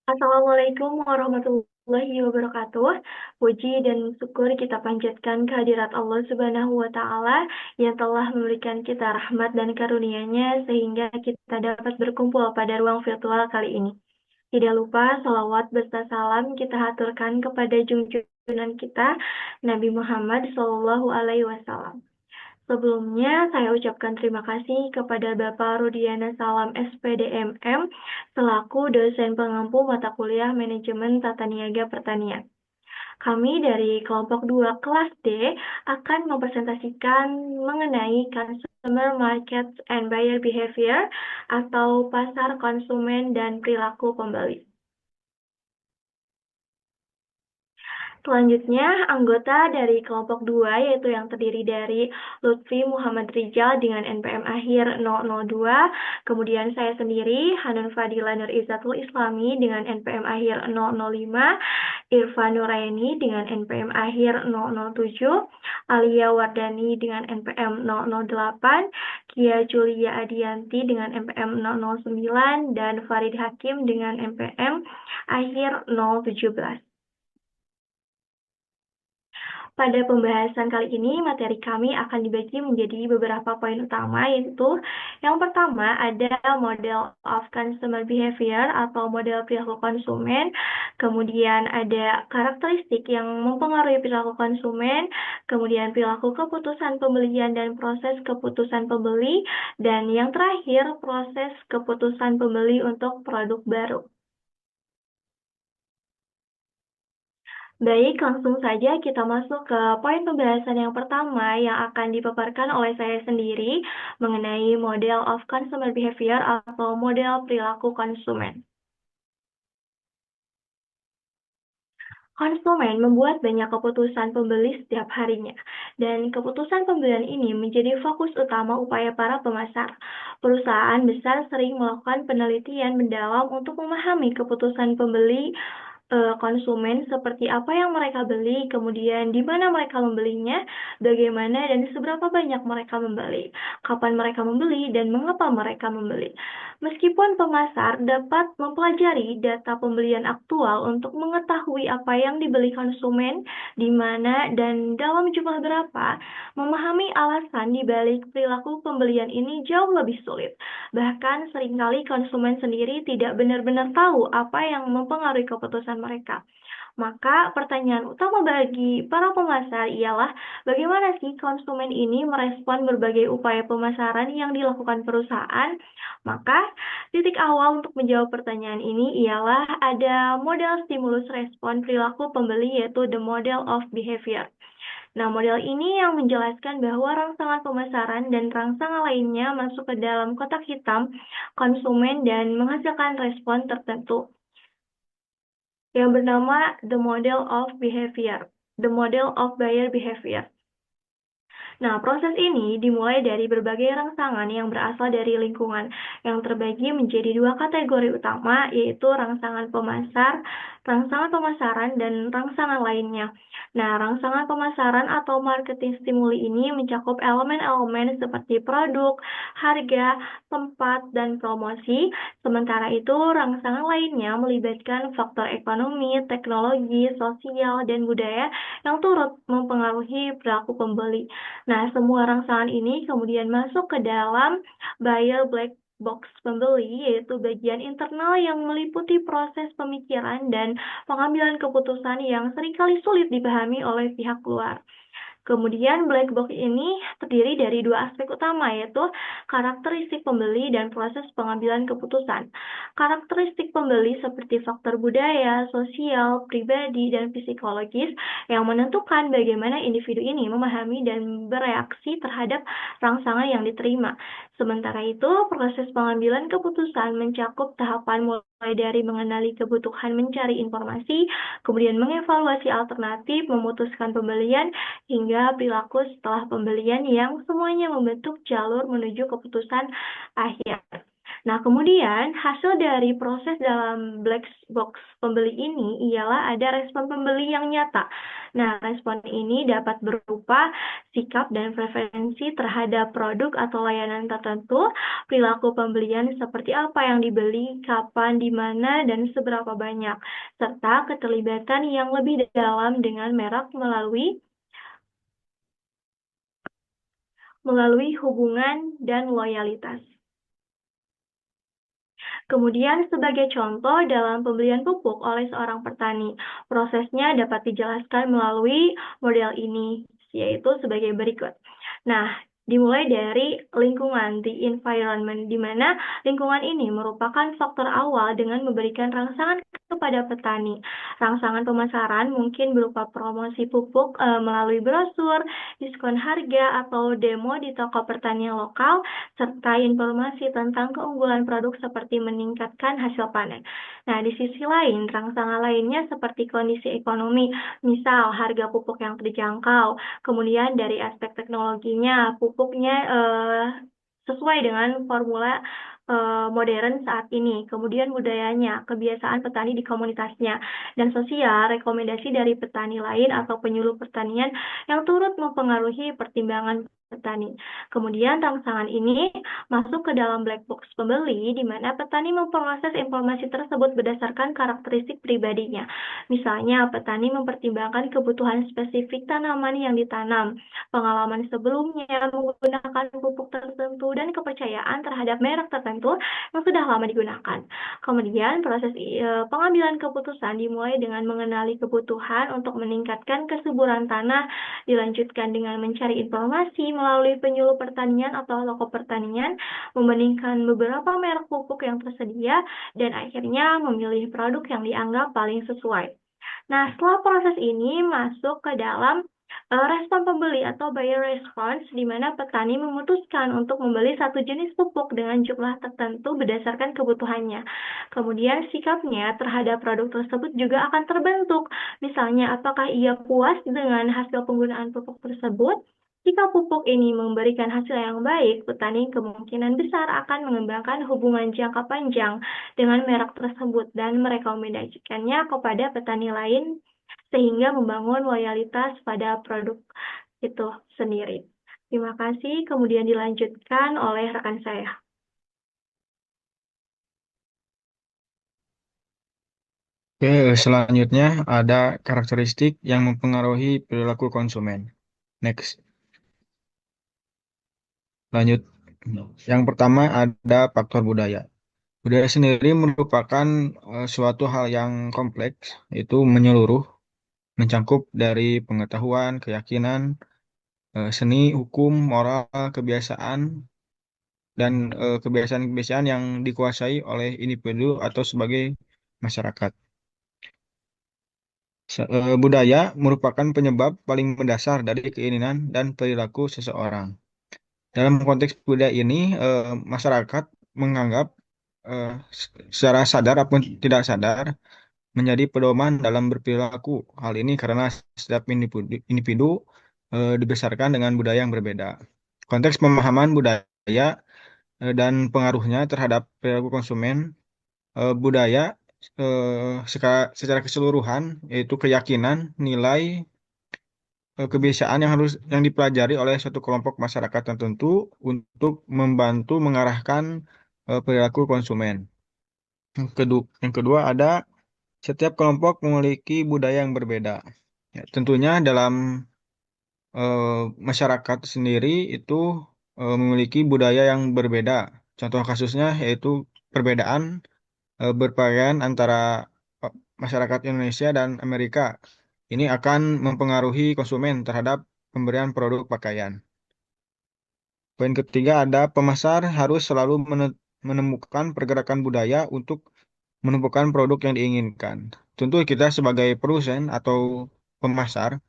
Assalamualaikum warahmatullahi wabarakatuh. Puji dan syukur kita panjatkan kehadirat Allah Subhanahu wa Ta'ala yang telah memberikan kita rahmat dan karunia-Nya sehingga kita dapat berkumpul pada ruang virtual kali ini. Tidak lupa salawat beserta salam kita haturkan kepada junjungan kita Nabi Muhammad Shallallahu Alaihi Wasallam. Sebelumnya, saya ucapkan terima kasih kepada Bapak Rudiana Salam SPDMM selaku dosen pengampu mata kuliah Manajemen Tata Niaga Pertanian. Kami dari kelompok 2 kelas D akan mempresentasikan mengenai Consumer Market and Buyer Behavior atau pasar konsumen dan perilaku pembeli. Selanjutnya, anggota dari kelompok 2 yaitu yang terdiri dari Lutfi Muhammad Rijal dengan NPM akhir 002, kemudian saya sendiri Hanun Fadila Nur Izzatul Islami dengan NPM akhir 005, Irfan Nuraini dengan NPM akhir 007, Alia Wardani dengan NPM 008, Kia Julia Adianti dengan NPM 009, dan Farid Hakim dengan NPM akhir 017. Pada pembahasan kali ini, materi kami akan dibagi menjadi beberapa poin utama, yaitu yang pertama ada model of consumer behavior atau model perilaku konsumen, kemudian ada karakteristik yang mempengaruhi perilaku konsumen, kemudian perilaku keputusan pembelian dan proses keputusan pembeli, dan yang terakhir proses keputusan pembeli untuk produk baru. Baik, langsung saja kita masuk ke poin pembahasan yang pertama yang akan dipaparkan oleh saya sendiri mengenai model of consumer behavior atau model perilaku konsumen. Konsumen membuat banyak keputusan pembeli setiap harinya, dan keputusan pembelian ini menjadi fokus utama upaya para pemasar. Perusahaan besar sering melakukan penelitian mendalam untuk memahami keputusan pembeli konsumen seperti apa yang mereka beli, kemudian di mana mereka membelinya, bagaimana dan seberapa banyak mereka membeli, kapan mereka membeli, dan mengapa mereka membeli. Meskipun pemasar dapat mempelajari data pembelian aktual untuk mengetahui apa yang dibeli konsumen, di mana, dan dalam jumlah berapa, memahami alasan di balik perilaku pembelian ini jauh lebih sulit. Bahkan seringkali konsumen sendiri tidak benar-benar tahu apa yang mempengaruhi keputusan mereka. Maka pertanyaan utama bagi para pemasar ialah bagaimana sih konsumen ini merespon berbagai upaya pemasaran yang dilakukan perusahaan? Maka titik awal untuk menjawab pertanyaan ini ialah ada model stimulus respon perilaku pembeli yaitu the model of behavior. Nah, model ini yang menjelaskan bahwa rangsangan pemasaran dan rangsangan lainnya masuk ke dalam kotak hitam konsumen dan menghasilkan respon tertentu yang bernama the model of behavior, the model of buyer behavior. Nah, proses ini dimulai dari berbagai rangsangan yang berasal dari lingkungan yang terbagi menjadi dua kategori utama, yaitu rangsangan pemasar, rangsangan pemasaran, dan rangsangan lainnya. Nah, rangsangan pemasaran atau marketing stimuli ini mencakup elemen-elemen seperti produk, harga, tempat, dan promosi. Sementara itu, rangsangan lainnya melibatkan faktor ekonomi, teknologi, sosial, dan budaya yang turut mempengaruhi perilaku pembeli. Nah, semua rangsangan ini kemudian masuk ke dalam buyer black box pembeli, yaitu bagian internal yang meliputi proses pemikiran dan pengambilan keputusan yang seringkali sulit dipahami oleh pihak luar. Kemudian black box ini terdiri dari dua aspek utama, yaitu karakteristik pembeli dan proses pengambilan keputusan. Karakteristik pembeli seperti faktor budaya, sosial, pribadi, dan psikologis yang menentukan bagaimana individu ini memahami dan bereaksi terhadap rangsangan yang diterima. Sementara itu, proses pengambilan keputusan mencakup tahapan mulai dari mengenali kebutuhan mencari informasi, kemudian mengevaluasi alternatif, memutuskan pembelian, hingga perilaku setelah pembelian yang semuanya membentuk jalur menuju keputusan akhir. Nah, kemudian hasil dari proses dalam black box pembeli ini ialah ada respon pembeli yang nyata. Nah, respon ini dapat berupa sikap dan preferensi terhadap produk atau layanan tertentu, perilaku pembelian seperti apa yang dibeli, kapan, di mana, dan seberapa banyak, serta keterlibatan yang lebih dalam dengan merek melalui hubungan dan loyalitas. Kemudian sebagai contoh dalam pembelian pupuk oleh seorang petani, prosesnya dapat dijelaskan melalui model ini, yaitu sebagai berikut. Nah, dimulai dari lingkungan, the environment, di mana lingkungan ini merupakan faktor awal dengan memberikan rangsangan kepada petani. Rangsangan pemasaran mungkin berupa promosi pupuk melalui brosur, diskon harga, atau demo di toko pertanian lokal, serta informasi tentang keunggulan produk seperti meningkatkan hasil panen. Nah, di sisi lain, rangsangan lainnya seperti kondisi ekonomi, misal harga pupuk yang terjangkau, kemudian dari aspek teknologinya, pupuknya sesuai dengan formula modern saat ini, kemudian budayanya, kebiasaan petani di komunitasnya, dan sosial, rekomendasi dari petani lain atau penyuluh pertanian yang turut mempengaruhi pertimbangan petani. Kemudian rangsangan ini masuk ke dalam black box pembeli, di mana petani memproses informasi tersebut berdasarkan karakteristik pribadinya. Misalnya, petani mempertimbangkan kebutuhan spesifik tanaman yang ditanam, pengalaman sebelumnya menggunakan pupuk tertentu, dan kepercayaan terhadap merek tertentu yang sudah lama digunakan. Kemudian, proses pengambilan keputusan dimulai dengan mengenali kebutuhan untuk meningkatkan kesuburan tanah, dilanjutkan dengan mencari informasi melalui penyuluh pertanian atau toko pertanian, membandingkan beberapa merek pupuk yang tersedia, dan akhirnya memilih produk yang dianggap paling sesuai. Nah, setelah proses ini masuk ke dalam respon pembeli atau buyer response, di mana petani memutuskan untuk membeli satu jenis pupuk dengan jumlah tertentu berdasarkan kebutuhannya. Kemudian sikapnya terhadap produk tersebut juga akan terbentuk. Misalnya, apakah ia puas dengan hasil penggunaan pupuk tersebut? Jika pupuk ini memberikan hasil yang baik, petani kemungkinan besar akan mengembangkan hubungan jangka panjang dengan merek tersebut dan merekomendasikannya kepada petani lain sehingga membangun loyalitas pada produk itu sendiri. Terima kasih, kemudian dilanjutkan oleh rekan saya. Oke, selanjutnya ada karakteristik yang mempengaruhi perilaku konsumen. Next, lanjut. Yang pertama ada faktor budaya. Budaya sendiri merupakan suatu hal yang kompleks, itu menyeluruh, mencangkup dari pengetahuan, keyakinan, seni, hukum, moral, kebiasaan, dan kebiasaan-kebiasaan yang dikuasai oleh individu atau sebagai masyarakat. Budaya merupakan penyebab paling mendasar dari keinginan dan perilaku seseorang. Dalam konteks budaya ini, masyarakat menganggap eh, secara sadar ataupun tidak sadar menjadi pedoman dalam berperilaku. Hal ini karena setiap individu dibesarkan dengan budaya yang berbeda. Konteks pemahaman budaya dan pengaruhnya terhadap perilaku konsumen, budaya secara keseluruhan yaitu keyakinan, nilai, kebiasaan yang yang dipelajari oleh suatu kelompok masyarakat tertentu untuk membantu mengarahkan perilaku konsumen. Yang kedua ada setiap kelompok memiliki budaya yang berbeda. Ya, tentunya dalam masyarakat sendiri itu memiliki budaya yang berbeda. Contoh kasusnya yaitu perbedaan berpakaian antara eh, masyarakat Indonesia dan Amerika. Ini akan mempengaruhi konsumen terhadap pemberian produk pakaian. Poin ketiga ada pemasar harus selalu menemukan pergerakan budaya untuk menemukan produk yang diinginkan. Tentu kita sebagai produsen atau pemasar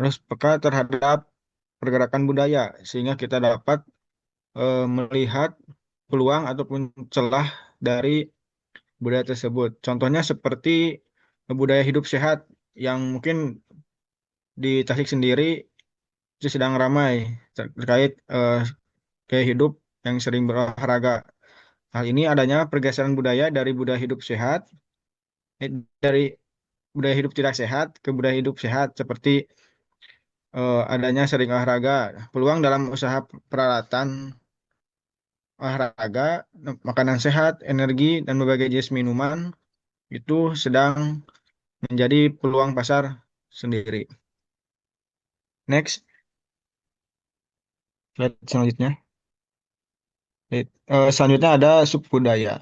harus peka terhadap pergerakan budaya sehingga kita dapat melihat peluang ataupun celah dari budaya tersebut. Contohnya seperti budaya hidup sehat yang mungkin di Tasik sendiri itu sedang ramai terkait gaya hidup yang sering berolahraga. Hal ini adanya pergeseran budaya dari budaya hidup sehat, dari budaya hidup tidak sehat ke budaya hidup sehat seperti adanya sering olahraga, peluang dalam usaha peralatan olahraga, makanan sehat, energi, dan berbagai jenis minuman itu sedang menjadi peluang pasar sendiri. Next, slide selanjutnya. Selanjutnya ada subbudaya.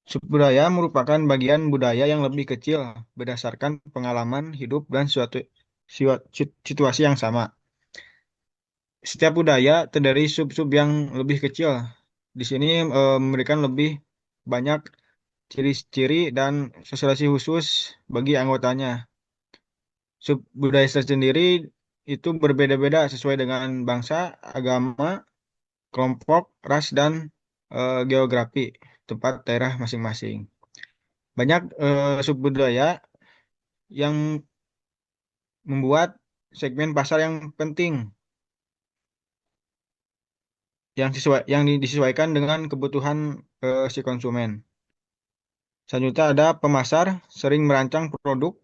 Subbudaya merupakan bagian budaya yang lebih kecil berdasarkan pengalaman hidup dan suatu situasi yang sama. Setiap budaya terdiri sub-sub yang lebih kecil. Di sini memberikan lebih banyak ciri-ciri dan sosialisasi khusus bagi anggotanya. Subbudaya tersendiri itu berbeda-beda sesuai dengan bangsa, agama, kelompok, ras, dan geografi tempat daerah masing-masing. Banyak subbudaya yang membuat segmen pasar yang penting disesuaikan dengan kebutuhan si konsumen. Selanjutnya ada pemasar sering merancang produk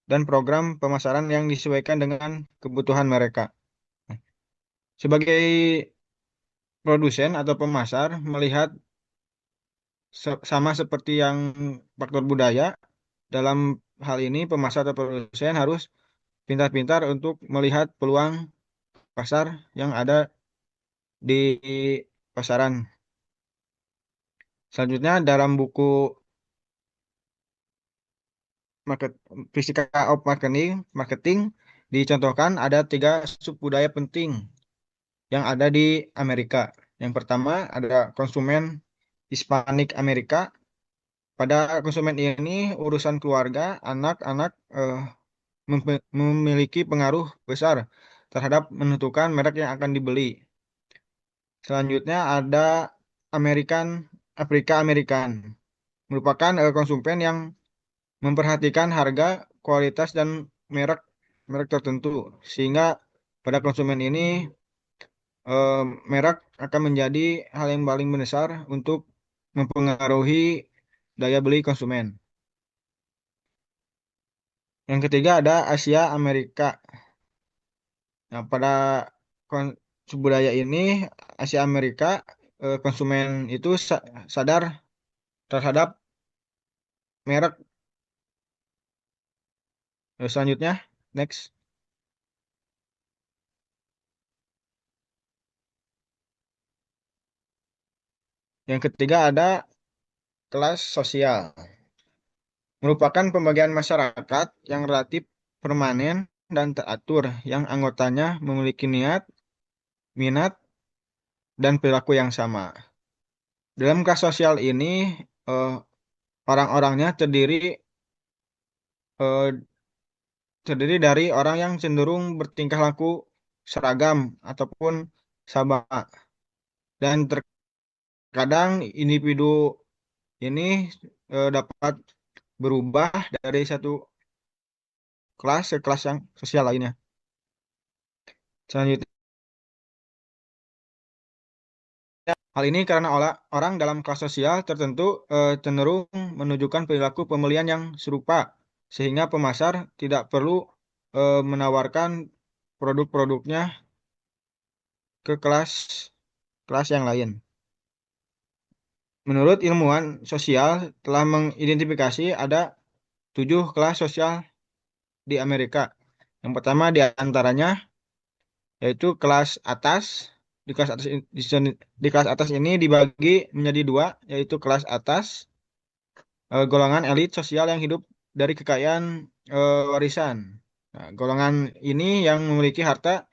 dan program pemasaran yang disesuaikan dengan kebutuhan mereka. Sebagai produsen atau pemasar melihat sama seperti yang faktor budaya, dalam hal ini pemasar atau produsen harus pintar-pintar untuk melihat peluang pasar yang ada di pasaran. Selanjutnya dalam buku market, Fisika of Marketing dicontohkan ada 3 subbudaya penting yang ada di Amerika. Yang pertama ada konsumen Hispanik Amerika. Pada konsumen ini urusan keluarga, anak-anak memiliki pengaruh besar terhadap menentukan merek yang akan dibeli. Selanjutnya ada American Afrika American, merupakan konsumen yang memperhatikan harga, kualitas, dan merek merek tertentu, sehingga pada konsumen ini eh, merek akan menjadi hal yang paling mendasar untuk mempengaruhi daya beli konsumen. Yang ketiga ada Asia Amerika. Nah, pada kon- budaya ini Asia Amerika konsumen itu sadar terhadap merek. Selanjutnya, next. Yang ketiga ada kelas sosial. Merupakan pembagian masyarakat yang relatif permanen dan teratur, yang anggotanya memiliki niat, minat, dan perilaku yang sama. Dalam kelas sosial ini, eh, orang-orangnya eh, terdiri dari orang yang cenderung bertingkah laku seragam ataupun sama. Dan terkadang individu ini dapat berubah dari satu kelas ke kelas yang sosial lainnya. Selanjutnya, hal ini karena orang dalam kelas sosial tertentu cenderung menunjukkan perilaku pembelian yang serupa, sehingga pemasar tidak perlu menawarkan produk-produknya ke kelas yang lain. Menurut ilmuwan sosial telah mengidentifikasi ada 7 kelas sosial di Amerika. Yang pertama di antaranya yaitu kelas atas. Di kelas atas, di kelas atas ini dibagi menjadi 2, yaitu kelas atas golongan elit sosial yang hidup dari kekayaan warisan. Nah, golongan ini yang memiliki harta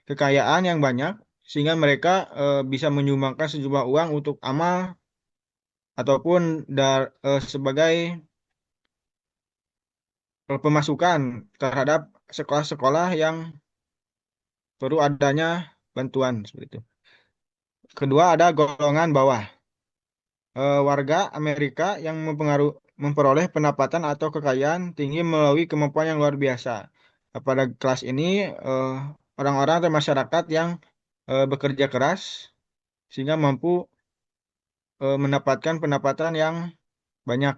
kekayaan yang banyak sehingga mereka bisa menyumbangkan sejumlah uang untuk amal ataupun sebagai pemasukan terhadap sekolah-sekolah yang perlu adanya bantuan seperti itu. Kedua ada golongan bawah. Warga Amerika yang memperoleh pendapatan atau kekayaan tinggi melalui kemampuan yang luar biasa. Pada kelas ini eh, orang-orang atau masyarakat yang bekerja keras sehingga mampu mendapatkan pendapatan yang banyak.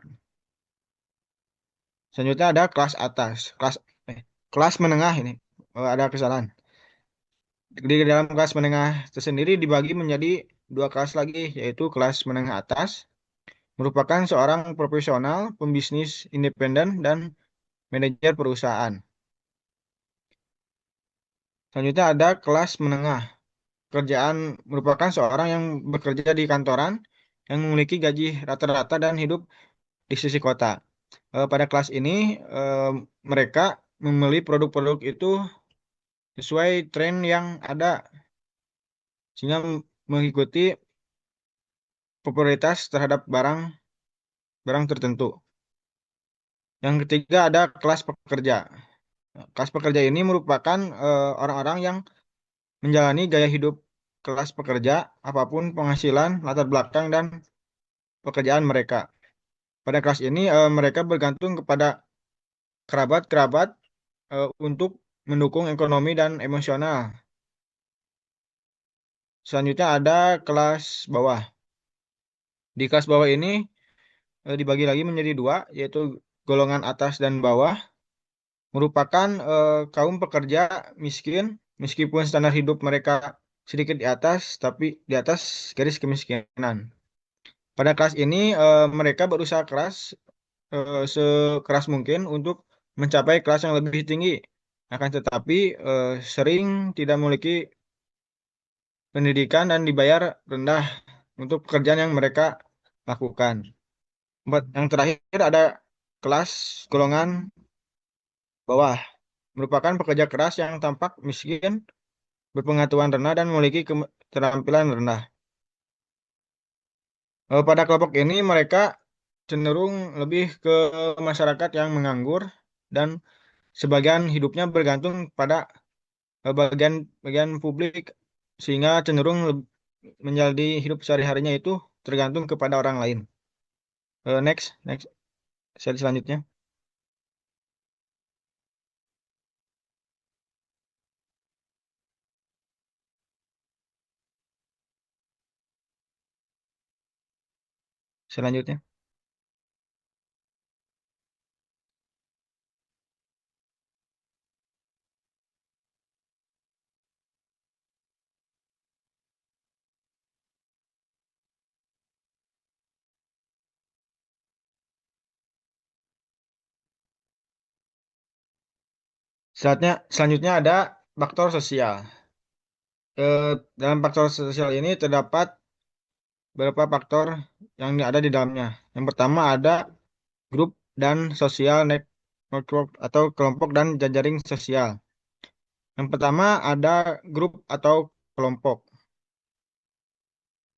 Selanjutnya ada kelas atas, kelas menengah ini. Ada kesalahan. Di dalam kelas menengah tersendiri dibagi menjadi dua kelas lagi, yaitu kelas menengah atas, merupakan seorang profesional, pembisnis independen, dan manajer perusahaan. Selanjutnya ada kelas menengah. Kerjaan merupakan seorang yang bekerja di kantoran yang memiliki gaji rata-rata dan hidup di sisi kota. Pada kelas ini, eh, mereka membeli produk-produk itu sesuai tren yang ada, sehingga mengikuti popularitas terhadap barang tertentu. Yang ketiga ada kelas pekerja. Kelas pekerja ini merupakan orang-orang yang menjalani gaya hidup kelas pekerja, apapun penghasilan, latar belakang, dan pekerjaan mereka. Pada kelas ini mereka bergantung kepada kerabat-kerabat untuk mendukung ekonomi dan emosional. Selanjutnya ada kelas bawah. Di kelas bawah ini dibagi lagi menjadi dua, yaitu golongan atas dan bawah, merupakan kaum pekerja miskin, meskipun standar hidup mereka sedikit di atas, tapi di atas garis kemiskinan. Pada kelas ini mereka berusaha keras, sekeras mungkin untuk mencapai kelas yang lebih tinggi. Akan tetapi sering tidak memiliki pendidikan dan dibayar rendah untuk pekerjaan yang mereka lakukan. Yang terakhir ada kelas golongan bawah, merupakan pekerja keras yang tampak miskin, berpengetahuan rendah, dan memiliki keterampilan rendah. Pada kelompok ini mereka cenderung lebih ke masyarakat yang menganggur dan sebagian hidupnya bergantung pada bagian bagian publik, sehingga cenderung menjadi hidup sehari-harinya itu tergantung kepada orang lain. Next, slide selanjutnya. Selanjutnya. Selanjutnya ada faktor sosial. Dalam faktor sosial ini terdapat beberapa faktor yang ada di dalamnya. Yang pertama ada grup dan sosial network atau kelompok dan jejaring sosial. Yang pertama ada grup atau kelompok.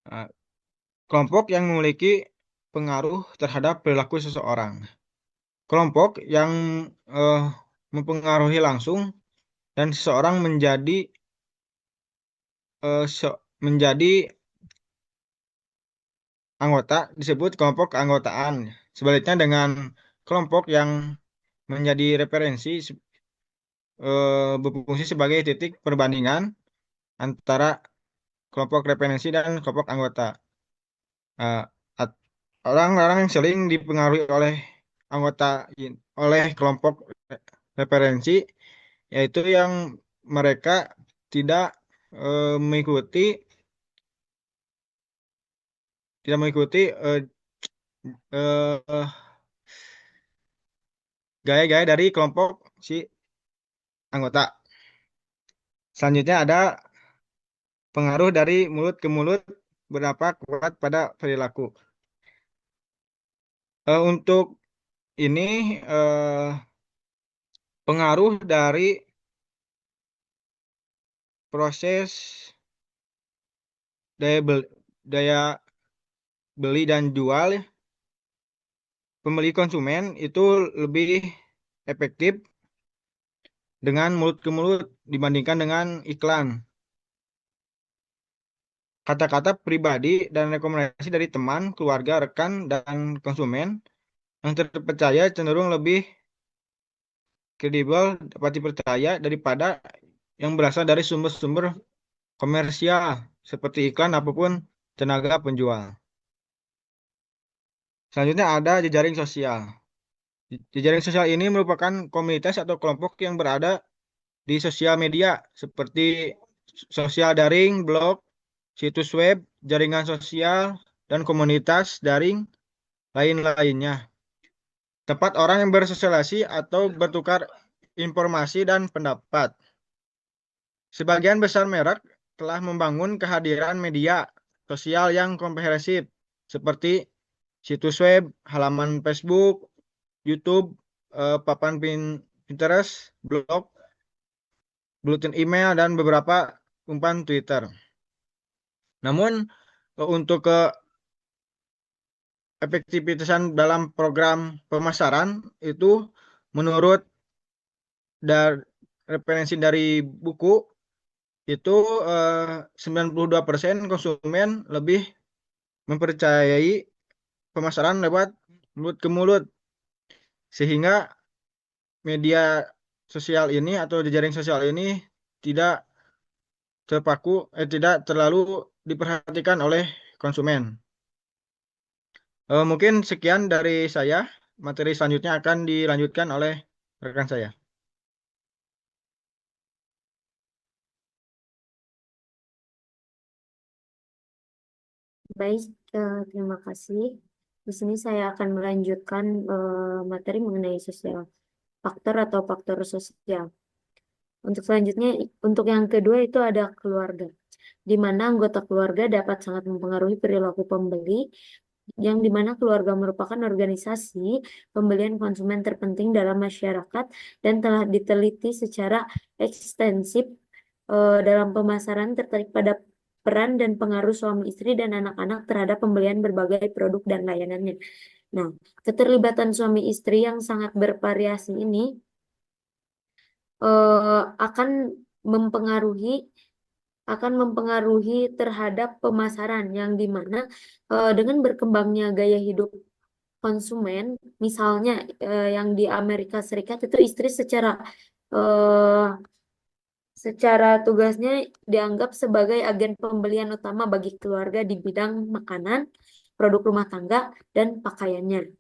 Nah, kelompok yang memiliki pengaruh terhadap perilaku seseorang. Kelompok yang eh, mempengaruhi langsung dan seseorang menjadi anggota disebut kelompok keanggotaan. Sebaliknya dengan kelompok yang menjadi referensi berfungsi sebagai titik perbandingan antara kelompok referensi dan kelompok anggota. Eh, at- Orang-orang yang sering dipengaruhi oleh anggota oleh kelompok referensi, yaitu yang mereka tidak mengikuti tidak mengikuti eh, gaya-gaya dari kelompok si anggota. Selanjutnya ada pengaruh dari mulut ke mulut berapa kuat pada perilaku. Untuk ini pengaruh dari proses daya daya beli dan jual pembeli konsumen itu lebih efektif dengan mulut ke mulut dibandingkan dengan iklan. Kata-kata pribadi dan rekomendasi dari teman, keluarga, rekan, dan konsumen yang terpercaya cenderung lebih kredibel, dapat dipercaya daripada yang berasal dari sumber-sumber komersial seperti iklan apapun tenaga penjual. Selanjutnya ada jejaring sosial. Jejaring sosial ini merupakan komunitas atau kelompok yang berada di sosial media seperti sosial daring, blog, situs web, jaringan sosial, dan komunitas daring lain-lainnya. Tempat orang yang bersosialisasi atau bertukar informasi dan pendapat. Sebagian besar merek telah membangun kehadiran media sosial yang komprehensif seperti situs web, halaman Facebook, YouTube, papan Pinterest, blog, buletin email, dan beberapa umpan Twitter. Namun, untuk keefektivitasan dalam program pemasaran itu menurut referensi dari buku itu 92% konsumen lebih mempercayai pemasaran lewat mulut ke mulut, sehingga media sosial ini atau jejaring sosial ini tidak tidak terlalu diperhatikan oleh konsumen. Mungkin sekian dari saya. Materi selanjutnya akan dilanjutkan oleh rekan saya. Baik, terima kasih. Di sini saya akan melanjutkan materi mengenai sosial faktor atau faktor sosial. Untuk selanjutnya, untuk yang kedua itu ada keluarga, di mana anggota keluarga dapat sangat mempengaruhi perilaku pembeli, yang dimana keluarga merupakan organisasi pembelian konsumen terpenting dalam masyarakat dan telah diteliti secara ekstensif dalam pemasaran tertarik pada peran dan pengaruh suami istri dan anak-anak terhadap pembelian berbagai produk dan layanannya. Nah, keterlibatan suami istri yang sangat bervariasi ini akan mempengaruhi terhadap pemasaran yang dimana dengan berkembangnya gaya hidup konsumen, misalnya yang di Amerika Serikat itu istri eh, secara tugasnya dianggap sebagai agen pembelian utama bagi keluarga di bidang makanan, produk rumah tangga, dan pakaiannya.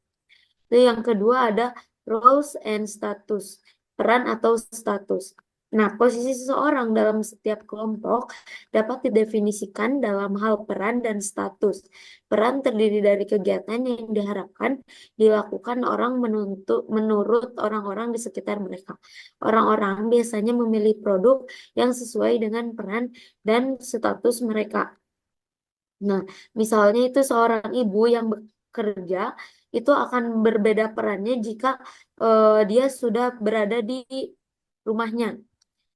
Itu yang kedua ada roles and status, peran atau status. Nah, posisi seseorang dalam setiap kelompok dapat didefinisikan dalam hal peran dan status. Peran terdiri dari kegiatan yang diharapkan dilakukan orang menurut orang-orang di sekitar mereka. Orang-orang biasanya memilih produk yang sesuai dengan peran dan status mereka. Nah, misalnya itu seorang ibu yang bekerja itu akan berbeda perannya jika dia sudah berada di rumahnya.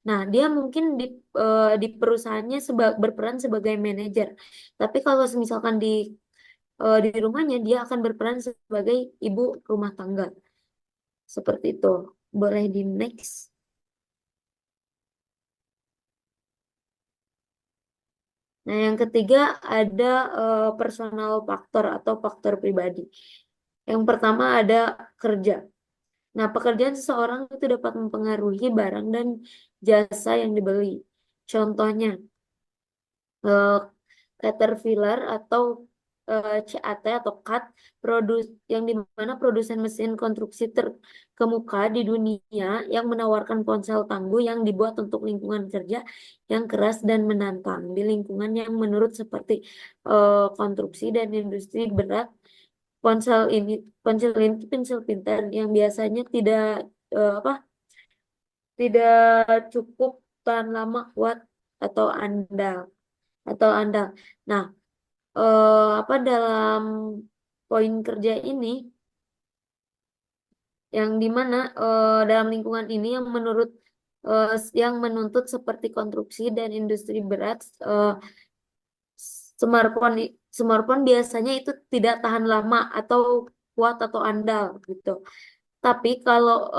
Nah, dia mungkin di perusahaannya berperan sebagai manajer. Tapi kalau misalkan di rumahnya dia akan berperan sebagai ibu rumah tangga. Seperti itu. Boleh di next. Nah, yang ketiga ada personal faktor atau faktor pribadi. Yang pertama ada kerja. Nah, pekerjaan seseorang itu dapat mempengaruhi barang dan jasa yang dibeli. Contohnya, eh, Caterpillar atau CAT atau CAT yang dimana produsen mesin konstruksi terkemuka di dunia yang menawarkan ponsel tangguh yang dibuat untuk lingkungan kerja yang keras dan menantang di lingkungan yang menurut seperti konstruksi dan industri berat. Ponsel ini ponsel pintar yang biasanya apa tidak cukup tahan lama, kuat atau andal andal. Nah, apa dalam poin kerja ini yang dimana dalam lingkungan ini yang menuntut seperti konstruksi dan industri berat, smartphone smartphone biasanya itu tidak tahan lama atau kuat atau andal gitu. Tapi kalau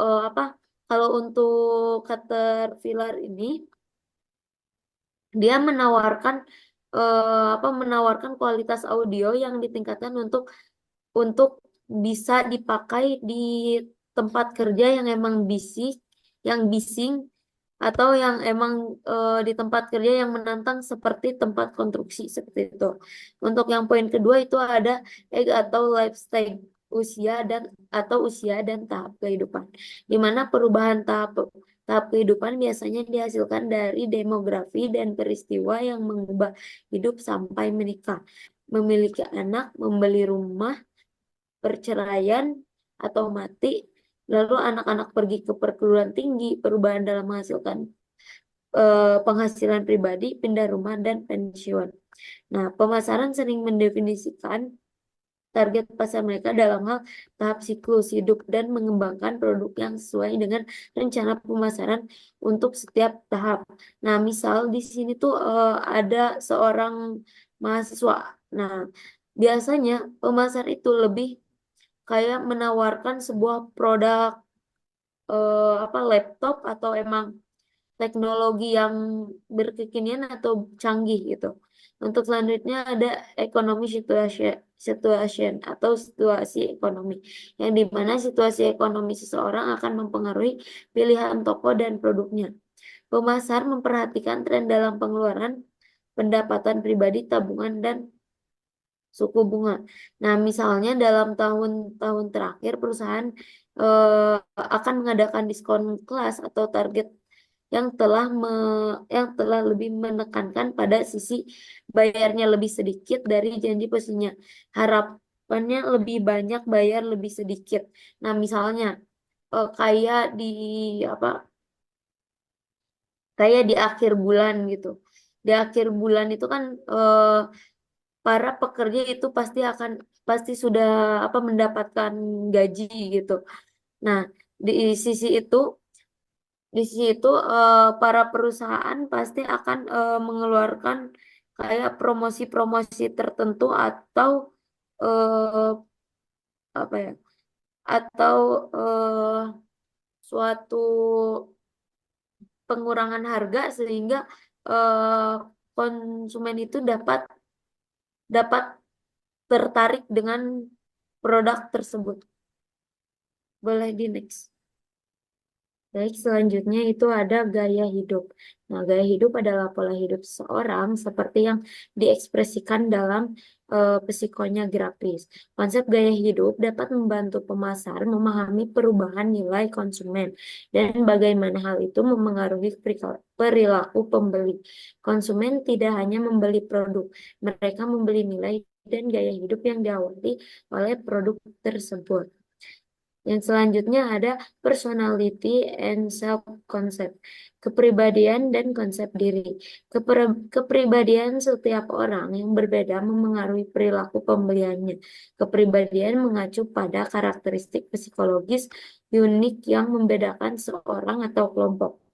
untuk Caterpillar ini dia menawarkan kualitas audio yang ditingkatkan untuk bisa dipakai di tempat kerja yang emang bising atau yang emang di tempat kerja yang menantang seperti tempat konstruksi seperti itu. Untuk yang poin kedua itu ada age atau life stage, usia dan tahap kehidupan. Di mana perubahan tahap tahap kehidupan biasanya dihasilkan dari demografi dan peristiwa yang mengubah hidup sampai menikah, memiliki anak, membeli rumah, perceraian atau mati, lalu anak-anak pergi ke perguruan tinggi, perubahan dalam menghasilkan penghasilan pribadi, pindah rumah, dan pensiun. Nah, pemasaran sering mendefinisikan target pasar mereka dalam hal tahap siklus hidup dan mengembangkan produk yang sesuai dengan rencana pemasaran untuk setiap tahap. Nah, misal di sini tuh ada seorang mahasiswa. Nah, biasanya pemasar itu lebih kayak menawarkan sebuah produk apa laptop atau emang teknologi yang berkekinian atau canggih gitu. Untuk selanjutnya ada ekonomi situation atau situasi ekonomi, yang dimana situasi ekonomi seseorang akan mempengaruhi pilihan toko dan produknya. Pemasar memperhatikan tren dalam pengeluaran, pendapatan pribadi, tabungan, dan suku bunga. Nah, misalnya dalam tahun-tahun terakhir perusahaan akan mengadakan diskon kelas atau target yang telah lebih menekankan pada sisi bayarnya lebih sedikit dari janji posisinya. Harapannya lebih banyak, bayar lebih sedikit. Nah, misalnya kayak di apa? Kayak di akhir bulan gitu. Di akhir bulan itu kan para pekerja itu pasti sudah mendapatkan gaji gitu. Nah, di sisi itu para perusahaan pasti akan mengeluarkan kayak promosi-promosi tertentu atau eh, apa ya? Atau suatu pengurangan harga sehingga eh, konsumen itu dapat dapat tertarik dengan produk tersebut. Boleh di next. Baik, selanjutnya itu ada gaya hidup. Nah, gaya hidup adalah pola hidup seseorang seperti yang diekspresikan dalam psikonya grafis. Konsep gaya hidup dapat membantu pemasar memahami perubahan nilai konsumen dan bagaimana hal itu memengaruhi perilaku pembeli. Konsumen tidak hanya membeli produk, mereka membeli nilai dan gaya hidup yang diawali oleh produk tersebut. Yang selanjutnya ada personality and self-concept, kepribadian dan konsep diri. Kepribadian setiap orang yang berbeda memengaruhi perilaku pembeliannya. Kepribadian mengacu pada karakteristik psikologis unik yang membedakan seorang atau kelompok.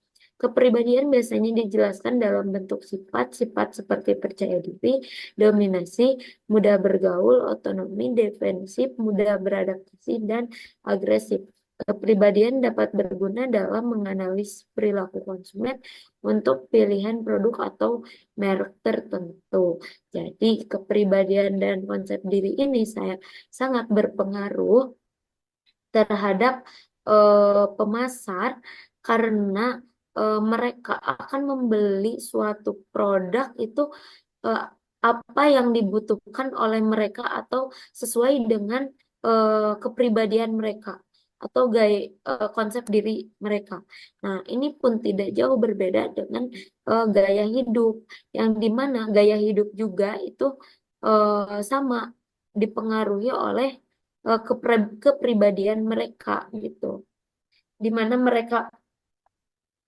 Kepribadian biasanya dijelaskan dalam bentuk sifat-sifat seperti percaya diri, dominasi, mudah bergaul, otonomi, defensif, mudah beradaptasi, dan agresif. Kepribadian dapat berguna dalam menganalisis perilaku konsumen untuk pilihan produk atau merek tertentu. Jadi, kepribadian dan konsep diri ini saya sangat berpengaruh terhadap pemasar karena mereka akan membeli suatu produk itu eh, apa yang dibutuhkan oleh mereka atau sesuai dengan kepribadian mereka atau gaya konsep diri mereka. Nah, ini pun tidak jauh berbeda dengan gaya hidup, yang dimana gaya hidup juga itu sama dipengaruhi oleh kepribadian mereka gitu, di mana mereka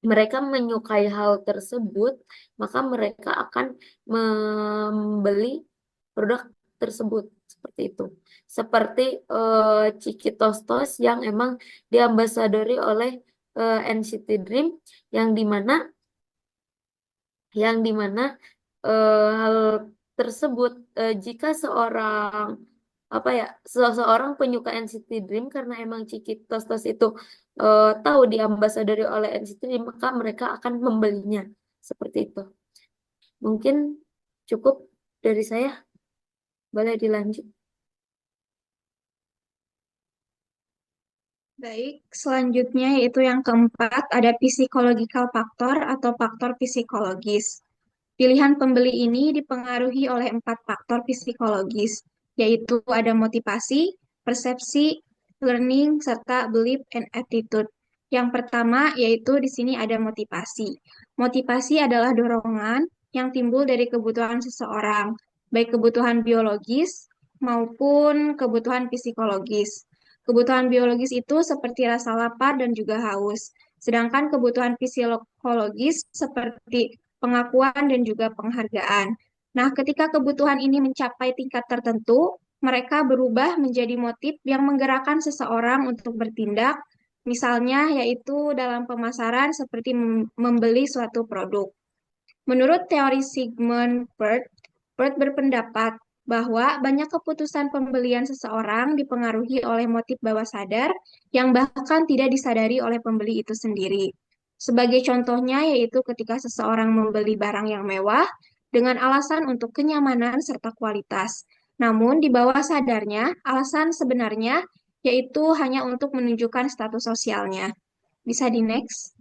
mereka menyukai hal tersebut, maka mereka akan membeli produk tersebut seperti itu. Seperti Ciki Tostos yang emang diambasadori oleh NCT Dream, yang dimana hal tersebut jika seorang seseorang penyuka NCT Dream karena emang Ciki Tostos itu tahu diambasadori oleh NCT Dream, maka mereka akan membelinya seperti itu. Mungkin cukup dari saya, boleh dilanjut. Baik, selanjutnya yaitu yang keempat, ada physiological factor atau faktor psikologis. Pilihan pembeli ini dipengaruhi oleh empat faktor psikologis, yaitu ada motivasi, persepsi, learning, serta belief and attitude. Yang pertama yaitu di sini ada motivasi. Motivasi adalah dorongan yang timbul dari kebutuhan seseorang, baik kebutuhan biologis maupun kebutuhan psikologis. Kebutuhan biologis itu seperti rasa lapar dan juga haus. Sedangkan kebutuhan fisiologis seperti pengakuan dan juga penghargaan. Nah, ketika kebutuhan ini mencapai tingkat tertentu, mereka berubah menjadi motif yang menggerakkan seseorang untuk bertindak, misalnya yaitu dalam pemasaran seperti membeli suatu produk. Menurut teori Sigmund Freud, Freud berpendapat bahwa banyak keputusan pembelian seseorang dipengaruhi oleh motif bawah sadar yang bahkan tidak disadari oleh pembeli itu sendiri. Sebagai contohnya yaitu ketika seseorang membeli barang yang mewah dengan alasan untuk kenyamanan serta kualitas. Namun di bawah sadarnya, alasan sebenarnya yaitu hanya untuk menunjukkan status sosialnya. Bisa di next.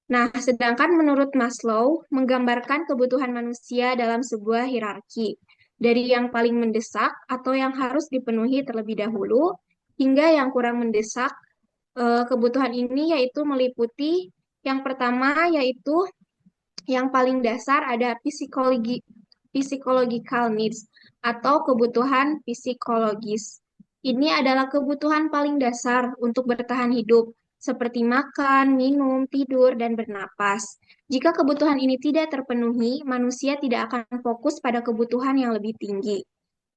Nah, sedangkan menurut Maslow, menggambarkan kebutuhan manusia dalam sebuah hierarki, dari yang paling mendesak atau yang harus dipenuhi terlebih dahulu, hingga yang kurang mendesak. Kebutuhan ini yaitu meliputi yang pertama yaitu yang paling dasar ada physiological needs atau kebutuhan psikologis. Ini adalah kebutuhan paling dasar untuk bertahan hidup, seperti makan, minum, tidur, dan bernapas. Jika kebutuhan ini tidak terpenuhi, manusia tidak akan fokus pada kebutuhan yang lebih tinggi.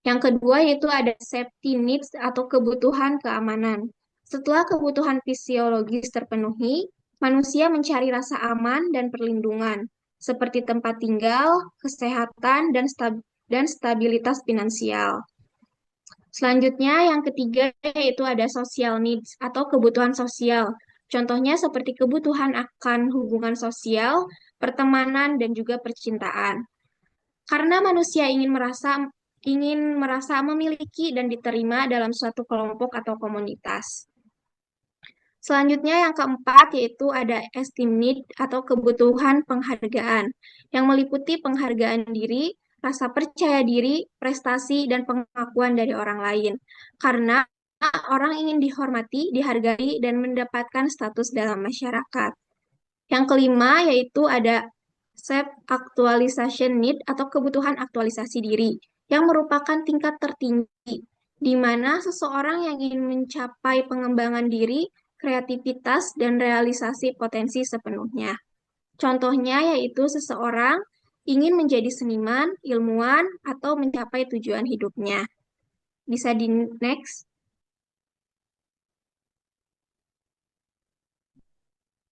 Yang kedua yaitu ada safety needs atau kebutuhan keamanan. Setelah kebutuhan fisiologis terpenuhi, manusia mencari rasa aman dan perlindungan, seperti tempat tinggal, kesehatan, dan stabilitas finansial. Selanjutnya, yang ketiga yaitu ada social needs atau kebutuhan sosial. Contohnya seperti kebutuhan akan hubungan sosial, pertemanan, dan juga percintaan. Karena manusia ingin merasa memiliki dan diterima dalam suatu kelompok atau komunitas. Selanjutnya yang keempat yaitu ada esteem need atau kebutuhan penghargaan yang meliputi penghargaan diri, rasa percaya diri, prestasi, dan pengakuan dari orang lain. Karena orang ingin dihormati, dihargai, dan mendapatkan status dalam masyarakat. Yang kelima yaitu ada self-actualization need atau kebutuhan aktualisasi diri, yang merupakan tingkat tertinggi, di mana seseorang yang ingin mencapai pengembangan diri, kreativitas, dan realisasi potensi sepenuhnya. Contohnya yaitu seseorang ingin menjadi seniman, ilmuwan, atau mencapai tujuan hidupnya. Bisa di next.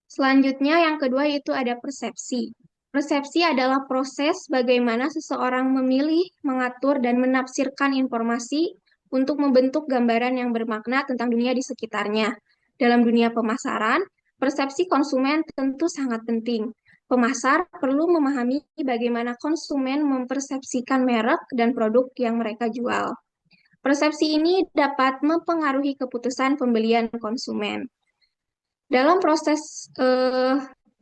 Selanjutnya yang kedua yaitu ada persepsi. Persepsi adalah proses bagaimana seseorang memilih, mengatur, dan menafsirkan informasi untuk membentuk gambaran yang bermakna tentang dunia di sekitarnya. Dalam dunia pemasaran, persepsi konsumen tentu sangat penting. Pemasar perlu memahami bagaimana konsumen mempersepsikan merek dan produk yang mereka jual. Persepsi ini dapat mempengaruhi keputusan pembelian konsumen. Dalam proses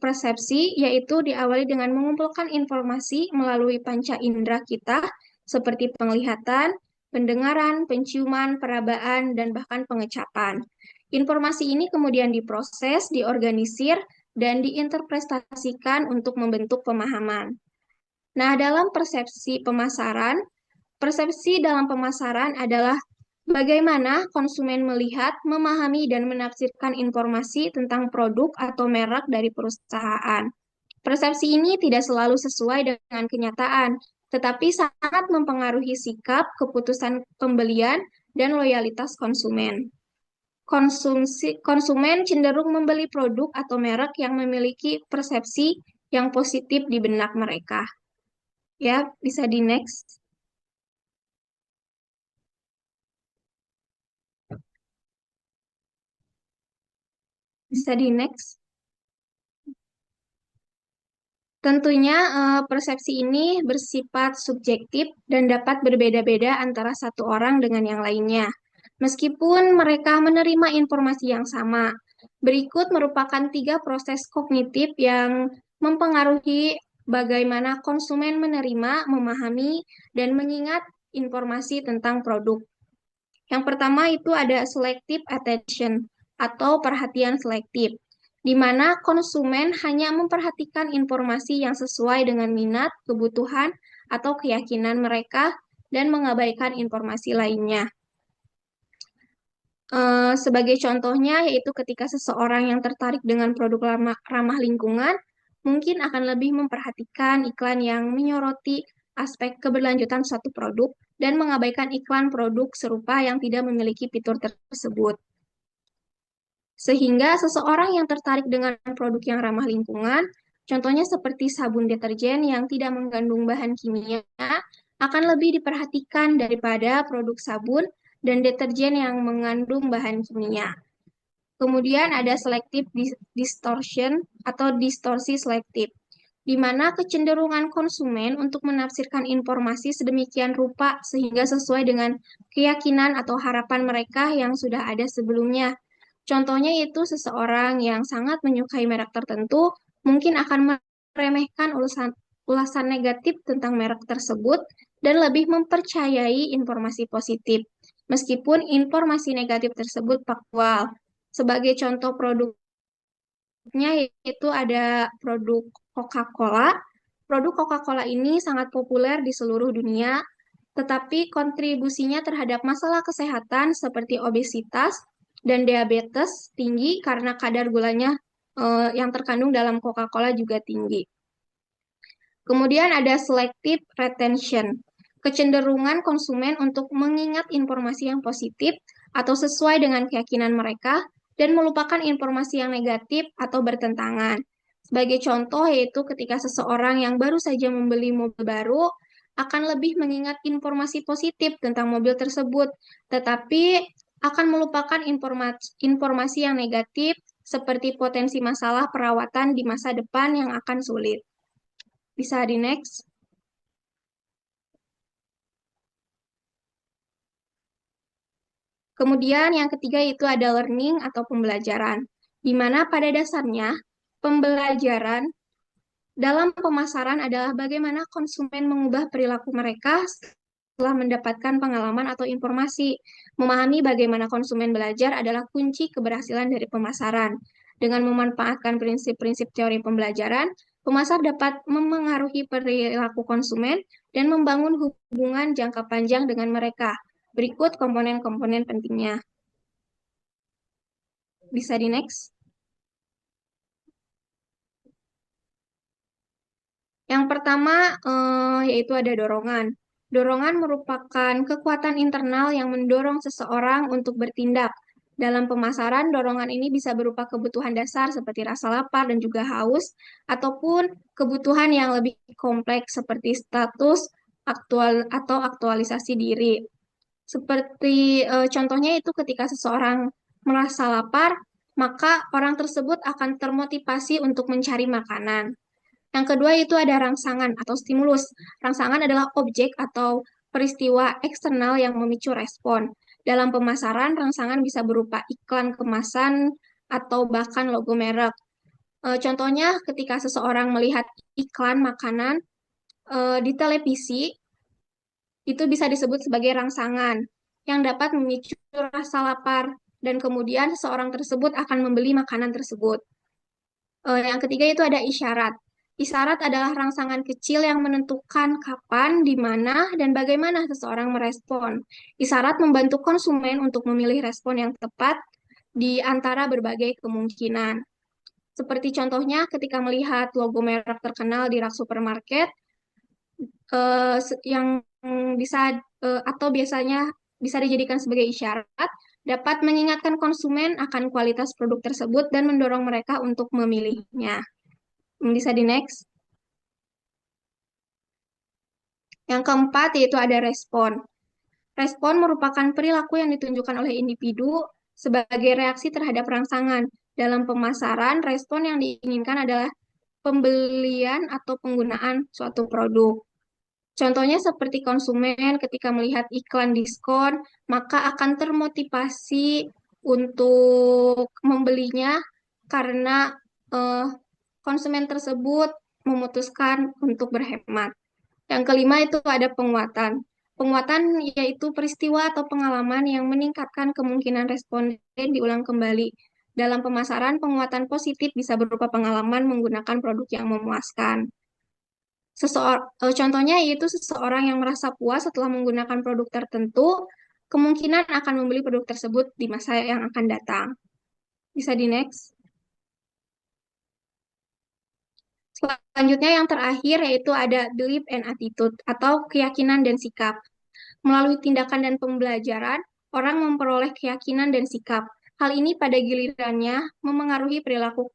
persepsi, yaitu diawali dengan mengumpulkan informasi melalui panca indera kita, seperti penglihatan, pendengaran, penciuman, perabaan, dan bahkan pengecapan. Informasi ini kemudian diproses, diorganisir, dan diinterpretasikan untuk membentuk pemahaman. Nah, dalam persepsi dalam pemasaran adalah bagaimana konsumen melihat, memahami, dan menafsirkan informasi tentang produk atau merek dari perusahaan. Persepsi ini tidak selalu sesuai dengan kenyataan, tetapi sangat mempengaruhi sikap, keputusan pembelian, dan loyalitas konsumen. Konsumen cenderung membeli produk atau merek yang memiliki persepsi yang positif di benak mereka. Ya, bisa di next. Bisa di next. Tentunya persepsi ini bersifat subjektif dan dapat berbeda-beda antara satu orang dengan yang lainnya. Meskipun mereka menerima informasi yang sama, berikut merupakan 3 proses kognitif yang mempengaruhi bagaimana konsumen menerima, memahami, dan mengingat informasi tentang produk. Yang pertama itu ada selective attention atau perhatian selektif, di mana konsumen hanya memperhatikan informasi yang sesuai dengan minat, kebutuhan, atau keyakinan mereka dan mengabaikan informasi lainnya. Sebagai contohnya, yaitu ketika seseorang yang tertarik dengan produk ramah lingkungan, mungkin akan lebih memperhatikan iklan yang menyoroti aspek keberlanjutan suatu produk dan mengabaikan iklan produk serupa yang tidak memiliki fitur tersebut. Sehingga seseorang yang tertarik dengan produk yang ramah lingkungan, contohnya seperti sabun deterjen yang tidak mengandung bahan kimia, akan lebih diperhatikan daripada produk sabun dan deterjen yang mengandung bahan kimia. Kemudian ada selective distortion atau distorsi selektif, di mana kecenderungan konsumen untuk menafsirkan informasi sedemikian rupa sehingga sesuai dengan keyakinan atau harapan mereka yang sudah ada sebelumnya. Contohnya itu seseorang yang sangat menyukai merek tertentu mungkin akan meremehkan ulasan negatif tentang merek tersebut dan lebih mempercayai informasi positif, meskipun informasi negatif tersebut faktual. Sebagai contoh produknya yaitu ada produk Coca-Cola. Produk Coca-Cola ini sangat populer di seluruh dunia, tetapi kontribusinya terhadap masalah kesehatan seperti obesitas dan diabetes tinggi karena kadar gulanya yang terkandung dalam Coca-Cola juga tinggi. Kemudian ada selective retention, kecenderungan konsumen untuk mengingat informasi yang positif atau sesuai dengan keyakinan mereka dan melupakan informasi yang negatif atau bertentangan. Sebagai contoh yaitu ketika seseorang yang baru saja membeli mobil baru akan lebih mengingat informasi positif tentang mobil tersebut, tetapi akan melupakan informasi yang negatif seperti potensi masalah perawatan di masa depan yang akan sulit. Bisa di next. Kemudian yang ketiga itu ada learning atau pembelajaran, di mana pada dasarnya pembelajaran dalam pemasaran adalah bagaimana konsumen mengubah perilaku mereka setelah mendapatkan pengalaman atau informasi. Memahami bagaimana konsumen belajar adalah kunci keberhasilan dari pemasaran. Dengan memanfaatkan prinsip-prinsip teori pembelajaran, pemasar dapat memengaruhi perilaku konsumen dan membangun hubungan jangka panjang dengan mereka. Berikut komponen-komponen pentingnya. Bisa di next. Yang pertama yaitu ada dorongan. Dorongan merupakan kekuatan internal yang mendorong seseorang untuk bertindak. Dalam pemasaran, dorongan ini bisa berupa kebutuhan dasar seperti rasa lapar dan juga haus, ataupun kebutuhan yang lebih kompleks seperti status atau aktualisasi diri. Seperti contohnya itu ketika seseorang merasa lapar, maka orang tersebut akan termotivasi untuk mencari makanan. Yang kedua itu ada rangsangan atau stimulus. Rangsangan adalah objek atau peristiwa eksternal yang memicu respon. Dalam pemasaran, rangsangan bisa berupa iklan kemasan atau bahkan logo merek. Contohnya ketika seseorang melihat iklan makanan di televisi, itu bisa disebut sebagai rangsangan yang dapat memicu rasa lapar dan kemudian seseorang tersebut akan membeli makanan tersebut. Yang ketiga itu ada isyarat. Isyarat adalah rangsangan kecil yang menentukan kapan, di mana, dan bagaimana seseorang merespon. Isyarat membantu konsumen untuk memilih respon yang tepat di antara berbagai kemungkinan. Seperti contohnya ketika melihat logo merek terkenal di rak supermarket, yang bisa atau biasanya bisa dijadikan sebagai isyarat, dapat mengingatkan konsumen akan kualitas produk tersebut dan mendorong mereka untuk memilihnya. Bisa di next. Yang keempat yaitu ada respon. Respon merupakan perilaku yang ditunjukkan oleh individu sebagai reaksi terhadap rangsangan. Dalam pemasaran, respon yang diinginkan adalah pembelian atau penggunaan suatu produk. Contohnya seperti konsumen ketika melihat iklan diskon, maka akan termotivasi untuk membelinya karena eh, konsumen tersebut memutuskan untuk berhemat. Yang kelima itu ada penguatan. Penguatan yaitu peristiwa atau pengalaman yang meningkatkan kemungkinan responden diulang kembali. Dalam pemasaran, penguatan positif bisa berupa pengalaman menggunakan produk yang memuaskan. Contohnya yaitu seseorang yang merasa puas setelah menggunakan produk tertentu, kemungkinan akan membeli produk tersebut di masa yang akan datang. Bisa di next. Selanjutnya yang terakhir yaitu ada belief and attitude atau keyakinan dan sikap. Melalui tindakan dan pembelajaran, orang memperoleh keyakinan dan sikap. Hal ini pada gilirannya memengaruhi perilaku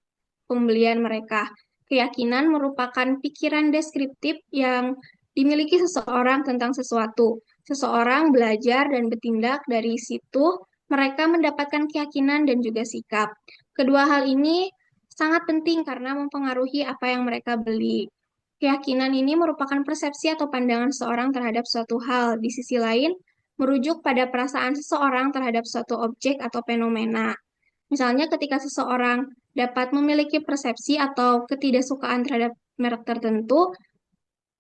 pembelian mereka. Keyakinan merupakan pikiran deskriptif yang dimiliki seseorang tentang sesuatu. Seseorang belajar dan bertindak dari situ, mereka mendapatkan keyakinan dan juga sikap. Kedua hal ini sangat penting karena mempengaruhi apa yang mereka beli. Keyakinan ini merupakan persepsi atau pandangan seseorang terhadap suatu hal. Di sisi lain, merujuk pada perasaan seseorang terhadap suatu objek atau fenomena. Misalnya ketika seseorang dapat memiliki persepsi atau ketidaksukaan terhadap merek tertentu,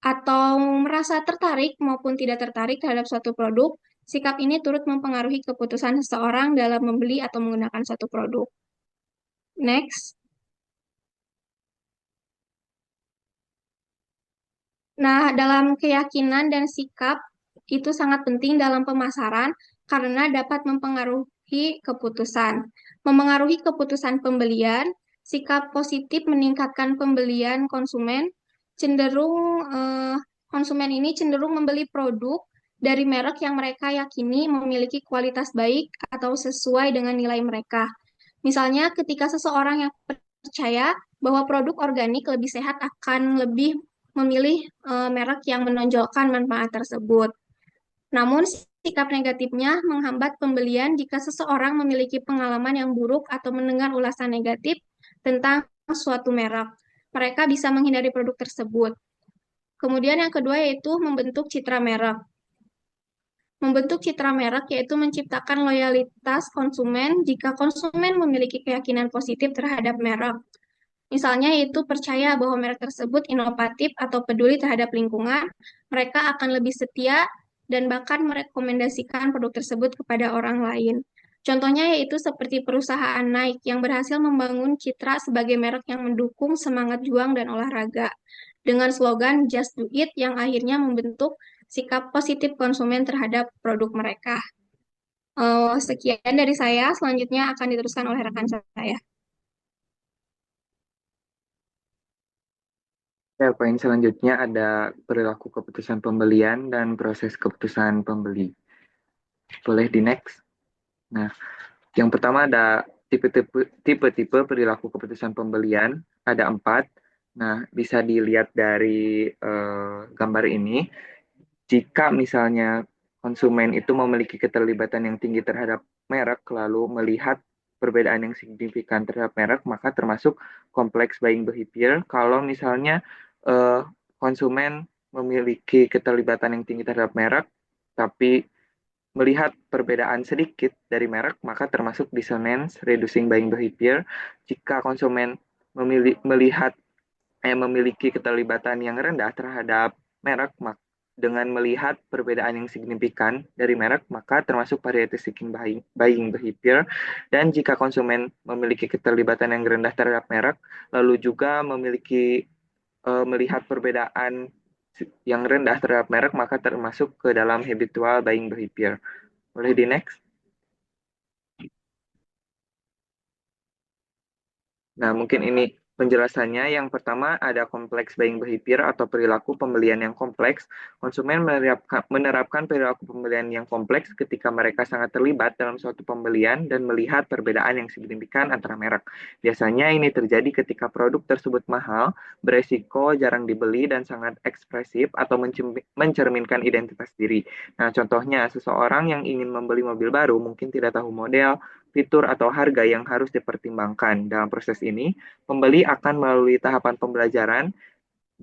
atau merasa tertarik maupun tidak tertarik terhadap suatu produk, sikap ini turut mempengaruhi keputusan seseorang dalam membeli atau menggunakan suatu produk. Next. Nah, dalam keyakinan dan sikap itu sangat penting dalam pemasaran karena dapat mempengaruhi keputusan. Memengaruhi keputusan pembelian, sikap positif meningkatkan pembelian konsumen, konsumen ini cenderung membeli produk dari merek yang mereka yakini memiliki kualitas baik atau sesuai dengan nilai mereka. Misalnya, ketika seseorang yang percaya bahwa produk organik lebih sehat akan lebih memilih merek yang menonjolkan manfaat tersebut. Namun, sikap negatifnya menghambat pembelian jika seseorang memiliki pengalaman yang buruk atau mendengar ulasan negatif tentang suatu merek. Mereka bisa menghindari produk tersebut. Kemudian yang kedua yaitu membentuk citra merek. Membentuk citra merek yaitu menciptakan loyalitas konsumen jika konsumen memiliki keyakinan positif terhadap merek. Misalnya yaitu percaya bahwa merek tersebut inovatif atau peduli terhadap lingkungan, mereka akan lebih setia dan bahkan merekomendasikan produk tersebut kepada orang lain. Contohnya yaitu seperti perusahaan Nike yang berhasil membangun citra sebagai merek yang mendukung semangat juang dan olahraga dengan slogan Just Do It yang akhirnya membentuk sikap positif konsumen terhadap produk mereka. Sekian dari saya, selanjutnya akan diteruskan oleh rekan saya. Ya, poin selanjutnya ada perilaku keputusan pembelian dan proses keputusan pembeli. Boleh di next. Nah, yang pertama ada tipe-tipe perilaku keputusan pembelian. Ada 4. Nah, bisa dilihat dari gambar ini. Jika misalnya konsumen itu memiliki keterlibatan yang tinggi terhadap merek, lalu melihat perbedaan yang signifikan terhadap merek, maka termasuk complex buying behavior. Kalau misalnya konsumen memiliki keterlibatan yang tinggi terhadap merek, tapi melihat perbedaan sedikit dari merek, maka termasuk dissonance reducing buying behavior. Jika konsumen memiliki keterlibatan yang rendah terhadap merek, dengan melihat perbedaan yang signifikan dari merek, maka termasuk variety seeking buying behavior. Dan jika konsumen memiliki keterlibatan yang rendah terhadap merek, lalu juga melihat perbedaan yang rendah terhadap merek, maka termasuk ke dalam habitual buying behavior. Boleh di next? Nah, mungkin ini penjelasannya. Yang pertama ada complex buying behavior atau perilaku pembelian yang kompleks. Konsumen menerapkan perilaku pembelian yang kompleks ketika mereka sangat terlibat dalam suatu pembelian dan melihat perbedaan yang signifikan antara merek. Biasanya ini terjadi ketika produk tersebut mahal, beresiko, jarang dibeli, dan sangat ekspresif atau mencerminkan identitas diri. Nah, contohnya seseorang yang ingin membeli mobil baru mungkin tidak tahu model, fitur atau harga yang harus dipertimbangkan. Dalam proses ini, pembeli akan melalui tahapan pembelajaran,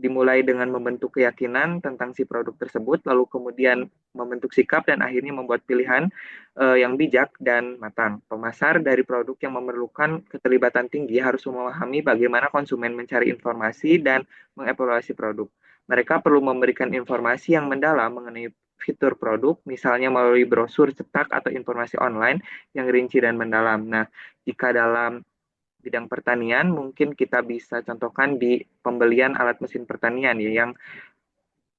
dimulai dengan membentuk keyakinan tentang si produk tersebut, lalu kemudian membentuk sikap dan akhirnya membuat pilihan yang bijak dan matang. Pemasar dari produk yang memerlukan keterlibatan tinggi harus memahami bagaimana konsumen mencari informasi dan mengevaluasi produk. Mereka perlu memberikan informasi yang mendalam mengenai fitur produk, misalnya melalui brosur cetak atau informasi online yang rinci dan mendalam. Nah, jika dalam bidang pertanian, mungkin kita bisa contohkan di pembelian alat mesin pertanian ya, yang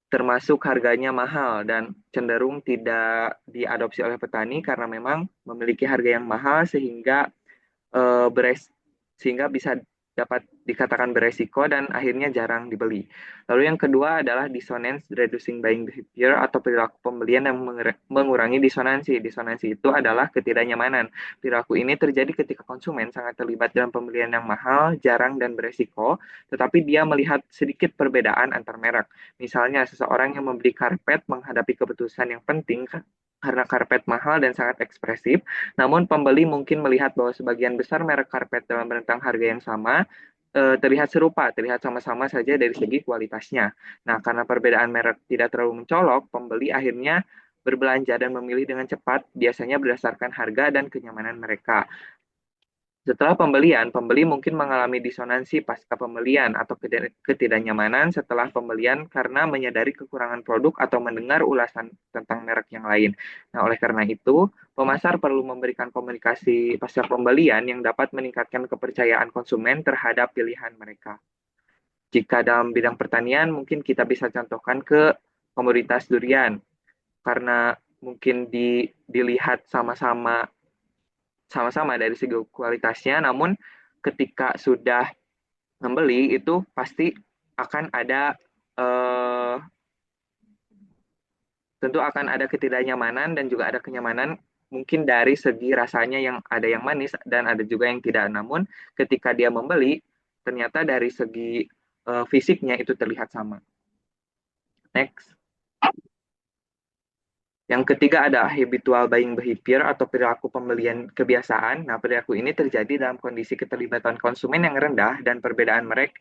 termasuk harganya mahal dan cenderung tidak diadopsi oleh petani karena memang memiliki harga yang mahal sehingga eh, beres sehingga bisa dapat dikatakan beresiko dan akhirnya jarang dibeli. Lalu yang kedua adalah dissonance reducing buying behavior atau perilaku pembelian yang mengurangi disonansi. Disonansi itu adalah ketidaknyamanan. Perilaku ini terjadi ketika konsumen sangat terlibat dalam pembelian yang mahal, jarang, dan beresiko, tetapi dia melihat sedikit perbedaan antar merek. Misalnya, seseorang yang membeli karpet menghadapi keputusan yang penting karena karpet mahal dan sangat ekspresif, namun pembeli mungkin melihat bahwa sebagian besar merek karpet dalam rentang harga yang sama terlihat serupa, terlihat sama-sama saja dari segi kualitasnya. Nah, karena perbedaan merek tidak terlalu mencolok, pembeli akhirnya berbelanja dan memilih dengan cepat, biasanya berdasarkan harga dan kenyamanan mereka. Setelah pembelian, pembeli mungkin mengalami disonansi pasca pembelian atau ketidaknyamanan setelah pembelian karena menyadari kekurangan produk atau mendengar ulasan tentang merek yang lain. Nah, oleh karena itu, pemasar perlu memberikan komunikasi pasca pembelian yang dapat meningkatkan kepercayaan konsumen terhadap pilihan mereka. Jika dalam bidang pertanian, mungkin kita bisa contohkan ke komoditas durian, karena mungkin dilihat sama-sama dari segi kualitasnya, namun ketika sudah membeli itu pasti akan ada tentu akan ada ketidaknyamanan dan juga ada kenyamanan mungkin dari segi rasanya yang ada yang manis dan ada juga yang tidak. Namun ketika dia membeli ternyata dari segi fisiknya itu terlihat sama. Next. Yang ketiga ada habitual buying behavior atau perilaku pembelian kebiasaan. Nah, perilaku ini terjadi dalam kondisi keterlibatan konsumen yang rendah dan perbedaan merek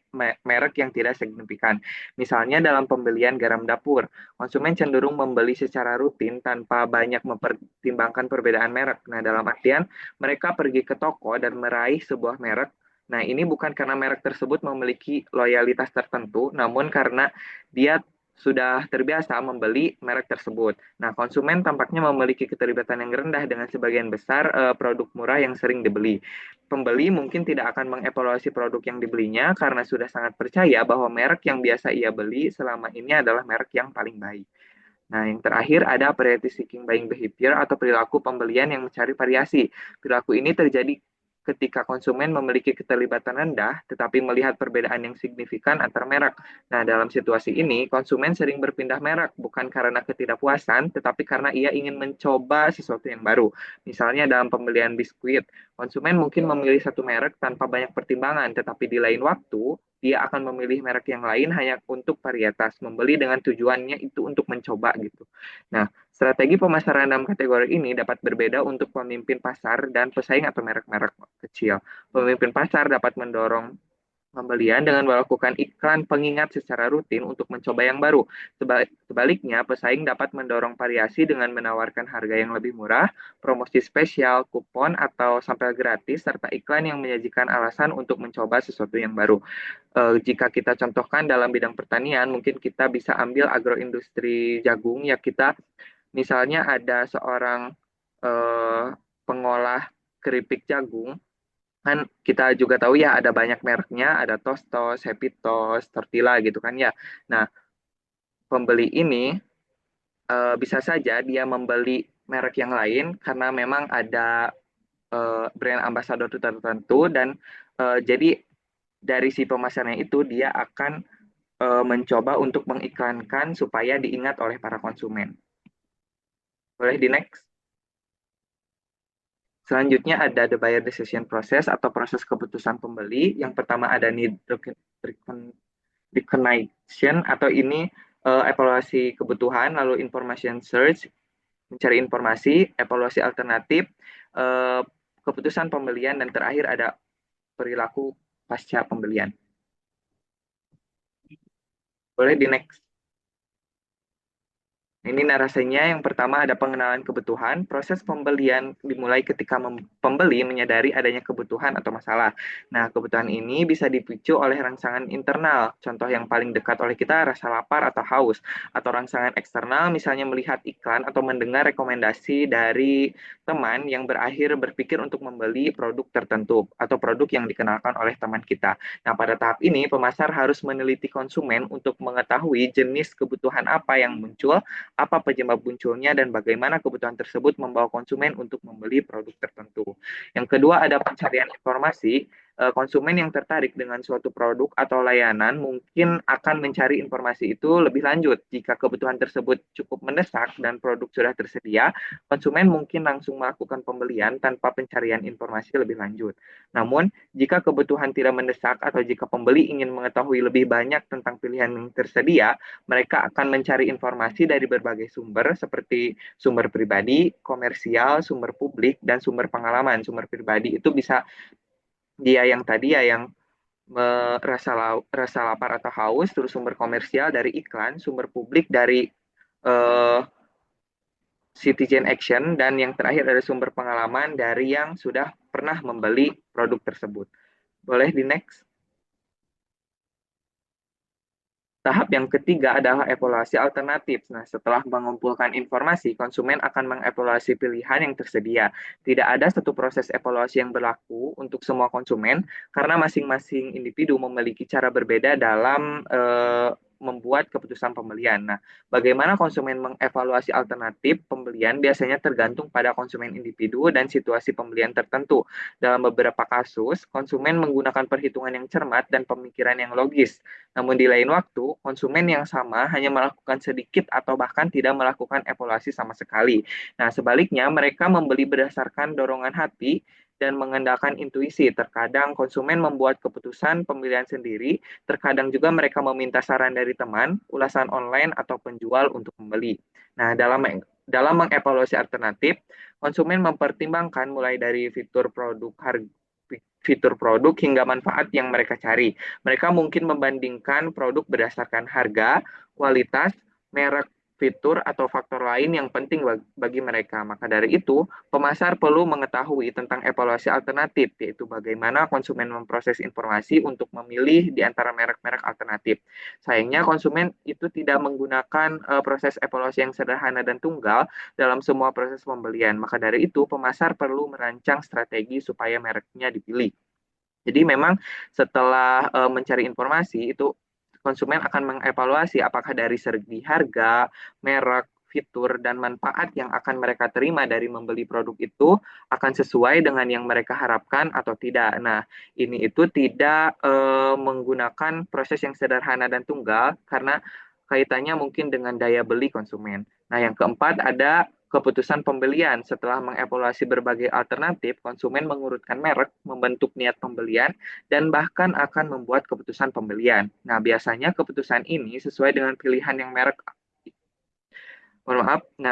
yang tidak signifikan. Misalnya dalam pembelian garam dapur, konsumen cenderung membeli secara rutin tanpa banyak mempertimbangkan perbedaan merek. Nah, dalam artian mereka pergi ke toko dan meraih sebuah merek. Nah, ini bukan karena merek tersebut memiliki loyalitas tertentu, namun karena dia sudah terbiasa membeli merek tersebut. Nah, konsumen tampaknya memiliki keterlibatan yang rendah dengan sebagian besar produk murah yang sering dibeli. Pembeli mungkin tidak akan mengevaluasi produk yang dibelinya karena sudah sangat percaya bahwa merek yang biasa ia beli selama ini adalah merek yang paling baik. Nah, yang terakhir ada variety seeking buying behavior atau perilaku pembelian yang mencari variasi. Perilaku ini terjadi ketika konsumen memiliki keterlibatan rendah, tetapi melihat perbedaan yang signifikan antar merek. Nah, dalam situasi ini, konsumen sering berpindah merek, bukan karena ketidakpuasan, tetapi karena ia ingin mencoba sesuatu yang baru. Misalnya dalam pembelian biskuit, konsumen mungkin memilih satu merek tanpa banyak pertimbangan, tetapi di lain waktu, dia akan memilih merek yang lain hanya untuk varietas, membeli dengan tujuannya itu untuk mencoba gitu. Nah, strategi pemasaran dalam kategori ini dapat berbeda untuk pemimpin pasar dan pesaing atau merek-merek kecil. Pemimpin pasar dapat mendorong pembelian dengan melakukan iklan pengingat secara rutin untuk mencoba yang baru. Sebaliknya, pesaing dapat mendorong variasi dengan menawarkan harga yang lebih murah, promosi spesial, kupon, atau sampel gratis, serta iklan yang menyajikan alasan untuk mencoba sesuatu yang baru. Jika kita contohkan dalam bidang pertanian, mungkin kita bisa ambil agroindustri jagung, ya kita misalnya ada seorang pengolah keripik jagung, kan kita juga tahu ya ada banyak mereknya, ada Tostos, Happy Toast, Tortilla gitu kan ya. Nah, pembeli ini bisa saja dia membeli merek yang lain karena memang ada brand ambassador tertentu dan jadi dari si pemasarnya itu dia akan mencoba untuk mengiklankan supaya diingat oleh para konsumen. Boleh di next? Selanjutnya ada the buyer decision process atau proses keputusan pembeli. Yang pertama ada need recognition atau ini evaluasi kebutuhan, lalu information search, mencari informasi, evaluasi alternatif, keputusan pembelian, dan terakhir ada perilaku pasca pembelian. Boleh di next. Ini narasinya. Yang pertama ada pengenalan kebutuhan. Proses pembelian dimulai ketika pembeli menyadari adanya kebutuhan atau masalah. Nah, kebutuhan ini bisa dipicu oleh rangsangan internal. Contoh yang paling dekat oleh kita, rasa lapar atau haus. Atau rangsangan eksternal, misalnya melihat iklan atau mendengar rekomendasi dari teman yang berakhir berpikir untuk membeli produk tertentu atau produk yang dikenalkan oleh teman kita. Nah, pada tahap ini, pemasar harus meneliti konsumen untuk mengetahui jenis kebutuhan apa yang muncul, apa penyebab munculnya, dan bagaimana kebutuhan tersebut membawa konsumen untuk membeli produk tertentu. Yang kedua ada pencarian informasi. Konsumen yang tertarik dengan suatu produk atau layanan mungkin akan mencari informasi itu lebih lanjut. Jika kebutuhan tersebut cukup mendesak dan produk sudah tersedia, konsumen mungkin langsung melakukan pembelian tanpa pencarian informasi lebih lanjut. Namun, jika kebutuhan tidak mendesak atau jika pembeli ingin mengetahui lebih banyak tentang pilihan yang tersedia, mereka akan mencari informasi dari berbagai sumber seperti sumber pribadi, komersial, sumber publik, dan sumber pengalaman. Sumber pribadi itu bisa dia yang tadi ya, yang rasa lapar atau haus, terus sumber komersial dari iklan, sumber publik dari citizen action, dan yang terakhir ada sumber pengalaman dari yang sudah pernah membeli produk tersebut. Boleh di next. Tahap yang ketiga adalah evaluasi alternatif. Nah, setelah mengumpulkan informasi, konsumen akan mengevaluasi pilihan yang tersedia. Tidak ada satu proses evaluasi yang berlaku untuk semua konsumen, karena masing-masing individu memiliki cara berbeda dalam membuat keputusan pembelian. Nah, bagaimana konsumen mengevaluasi alternatif pembelian biasanya tergantung pada konsumen individu dan situasi pembelian tertentu. Dalam beberapa kasus, konsumen menggunakan perhitungan yang cermat dan pemikiran yang logis. Namun di lain waktu, konsumen yang sama hanya melakukan sedikit atau bahkan tidak melakukan evaluasi sama sekali. Nah, sebaliknya mereka membeli berdasarkan dorongan hati dan mengandalkan intuisi. Terkadang konsumen membuat keputusan pembelian sendiri, terkadang juga mereka meminta saran dari teman, ulasan online, atau penjual untuk membeli. Nah, dalam mengevaluasi alternatif, konsumen mempertimbangkan mulai dari fitur produk hingga manfaat yang mereka cari. Mereka mungkin membandingkan produk berdasarkan harga, kualitas, merek, fitur, atau faktor lain yang penting bagi mereka. Maka dari itu, pemasar perlu mengetahui tentang evaluasi alternatif, yaitu bagaimana konsumen memproses informasi untuk memilih di antara merek-merek alternatif. Sayangnya, konsumen itu tidak menggunakan proses evaluasi yang sederhana dan tunggal dalam semua proses pembelian. Maka dari itu, pemasar perlu merancang strategi supaya mereknya dipilih. Jadi memang setelah mencari informasi, itu konsumen akan mengevaluasi apakah dari segi harga, merek, fitur, dan manfaat yang akan mereka terima dari membeli produk itu akan sesuai dengan yang mereka harapkan atau tidak. Nah, ini itu tidak menggunakan proses yang sederhana dan tunggal karena kaitannya mungkin dengan daya beli konsumen. Nah, yang keempat ada keputusan pembelian. Setelah mengevaluasi berbagai alternatif, konsumen mengurutkan merek, membentuk niat pembelian, dan bahkan akan membuat keputusan pembelian. Nah, biasanya keputusan ini sesuai dengan pilihan yang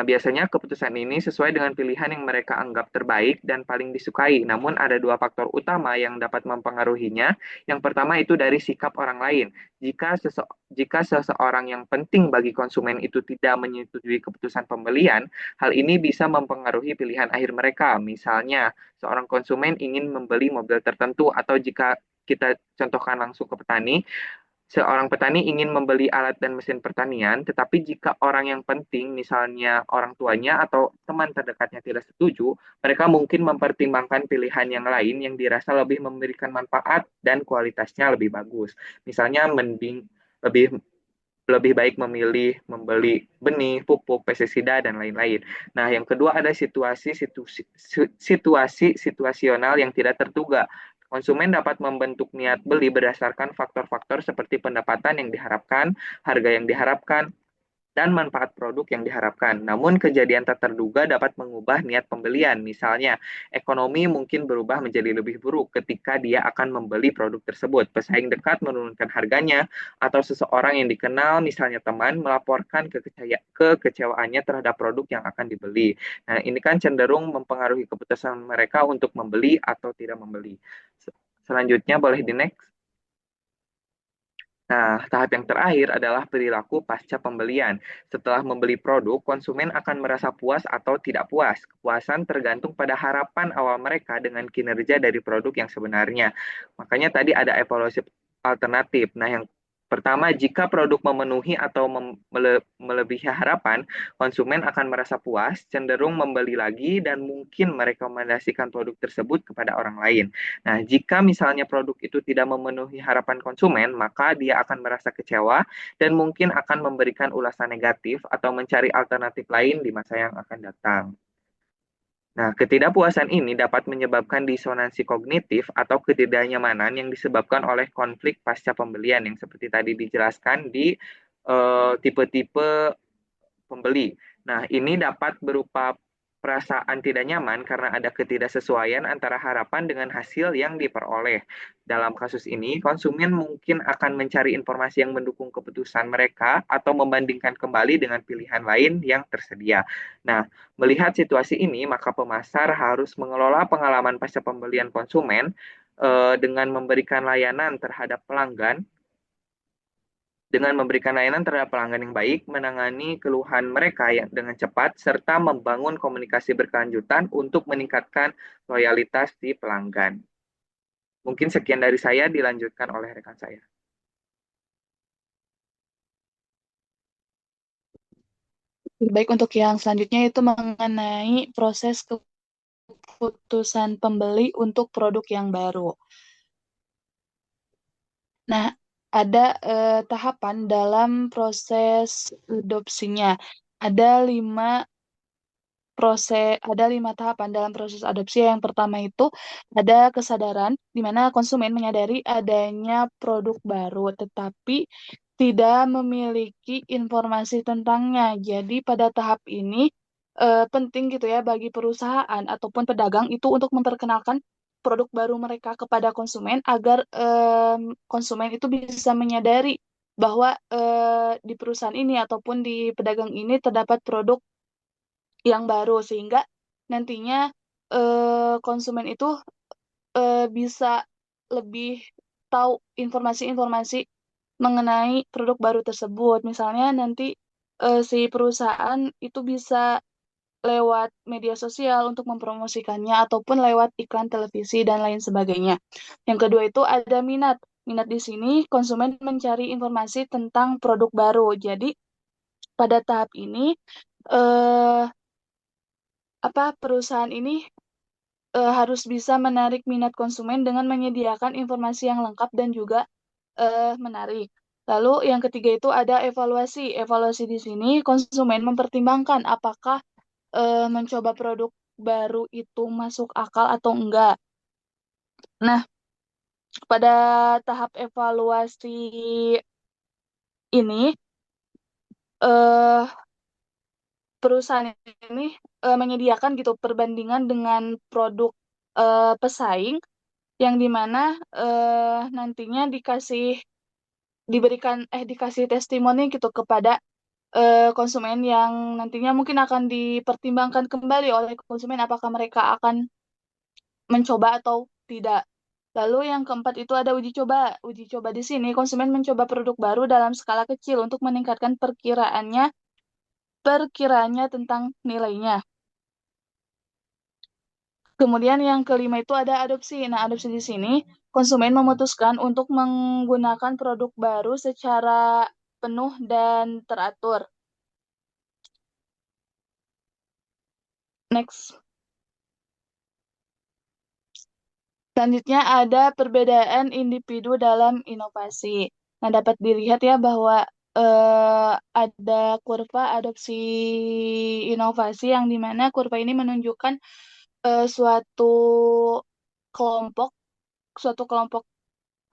biasanya keputusan ini sesuai dengan pilihan yang mereka anggap terbaik dan paling disukai. Namun ada dua faktor utama yang dapat mempengaruhinya. Yang pertama itu dari sikap orang lain. Jika seseorang yang penting bagi konsumen itu tidak menyetujui keputusan pembelian, hal ini bisa mempengaruhi pilihan akhir mereka. Misalnya, seorang konsumen ingin membeli mobil tertentu, atau jika kita contohkan langsung ke petani, seorang petani ingin membeli alat dan mesin pertanian, tetapi jika orang yang penting, misalnya orang tuanya atau teman terdekatnya tidak setuju, mereka mungkin mempertimbangkan pilihan yang lain yang dirasa lebih memberikan manfaat dan kualitasnya lebih bagus. Misalnya lebih lebih baik membeli benih, pupuk, pestisida, dan lain-lain. Nah, yang kedua ada situasi situasional yang tidak terduga. Konsumen dapat membentuk niat beli berdasarkan faktor-faktor seperti pendapatan yang diharapkan, harga yang diharapkan, dan manfaat produk yang diharapkan. Namun kejadian tak terduga dapat mengubah niat pembelian. Misalnya, ekonomi mungkin berubah menjadi lebih buruk ketika dia akan membeli produk tersebut. Pesaing dekat menurunkan harganya, atau seseorang yang dikenal, misalnya teman, melaporkan kekecewaannya terhadap produk yang akan dibeli. Nah, ini kan cenderung mempengaruhi keputusan mereka untuk membeli atau tidak membeli. Selanjutnya boleh di next. Nah, tahap yang terakhir adalah perilaku pasca pembelian. Setelah membeli produk, konsumen akan merasa puas atau tidak puas. Kepuasan tergantung pada harapan awal mereka dengan kinerja dari produk yang sebenarnya. Makanya tadi ada evaluasi alternatif. Nah, yang pertama, jika produk memenuhi atau melebihi harapan, konsumen akan merasa puas, cenderung membeli lagi, dan mungkin merekomendasikan produk tersebut kepada orang lain. Nah, jika misalnya produk itu tidak memenuhi harapan konsumen, maka dia akan merasa kecewa dan mungkin akan memberikan ulasan negatif atau mencari alternatif lain di masa yang akan datang. Nah, ketidakpuasan ini dapat menyebabkan disonansi kognitif atau ketidaknyamanan yang disebabkan oleh konflik pasca pembelian yang seperti tadi dijelaskan di tipe-tipe pembeli. Nah, ini dapat berupa perasaan tidak nyaman karena ada ketidaksesuaian antara harapan dengan hasil yang diperoleh. Dalam kasus ini, konsumen mungkin akan mencari informasi yang mendukung keputusan mereka atau membandingkan kembali dengan pilihan lain yang tersedia. Nah, melihat situasi ini, maka pemasar harus mengelola pengalaman pasca pembelian konsumen dengan memberikan layanan terhadap pelanggan yang baik, menangani keluhan mereka yang dengan cepat, serta membangun komunikasi berkelanjutan untuk meningkatkan loyalitas di pelanggan. Mungkin sekian dari saya, dilanjutkan oleh rekan saya. Baik, untuk yang selanjutnya itu mengenai proses keputusan pembeli untuk produk yang baru. Nah, ada tahapan dalam proses adopsinya. Ada ada 5 tahapan dalam proses adopsi. Yang pertama itu ada kesadaran, di mana konsumen menyadari adanya produk baru, tetapi tidak memiliki informasi tentangnya. Jadi pada tahap ini penting gitu ya bagi perusahaan ataupun pedagang itu untuk memperkenalkan produk baru mereka kepada konsumen agar konsumen itu bisa menyadari bahwa di perusahaan ini ataupun di pedagang ini terdapat produk yang baru, sehingga nantinya konsumen itu bisa lebih tahu informasi-informasi mengenai produk baru tersebut. Misalnya nanti si perusahaan itu bisa lewat media sosial untuk mempromosikannya ataupun lewat iklan televisi dan lain sebagainya. Yang kedua itu ada minat. Minat di sini konsumen mencari informasi tentang produk baru. Jadi pada tahap ini eh, perusahaan ini harus bisa menarik minat konsumen dengan menyediakan informasi yang lengkap dan juga menarik. Lalu yang ketiga itu ada evaluasi. Evaluasi di sini konsumen mempertimbangkan apakah mencoba produk baru itu masuk akal atau enggak. Nah, pada tahap evaluasi ini eh, perusahaan ini menyediakan gitu perbandingan dengan produk pesaing yang dimana nantinya dikasih testimoni gitu kepada konsumen yang nantinya mungkin akan dipertimbangkan kembali oleh konsumen apakah mereka akan mencoba atau tidak. Lalu yang keempat itu ada uji coba. Uji coba di sini konsumen mencoba produk baru dalam skala kecil untuk meningkatkan perkiraannya tentang nilainya. Kemudian yang kelima itu ada adopsi. Nah, adopsi di sini konsumen memutuskan untuk menggunakan produk baru secara penuh dan teratur. Next. Selanjutnya ada perbedaan individu dalam inovasi. Nah, dapat dilihat ya bahwa ada kurva adopsi inovasi yang dimana kurva ini menunjukkan suatu kelompok, suatu kelompok,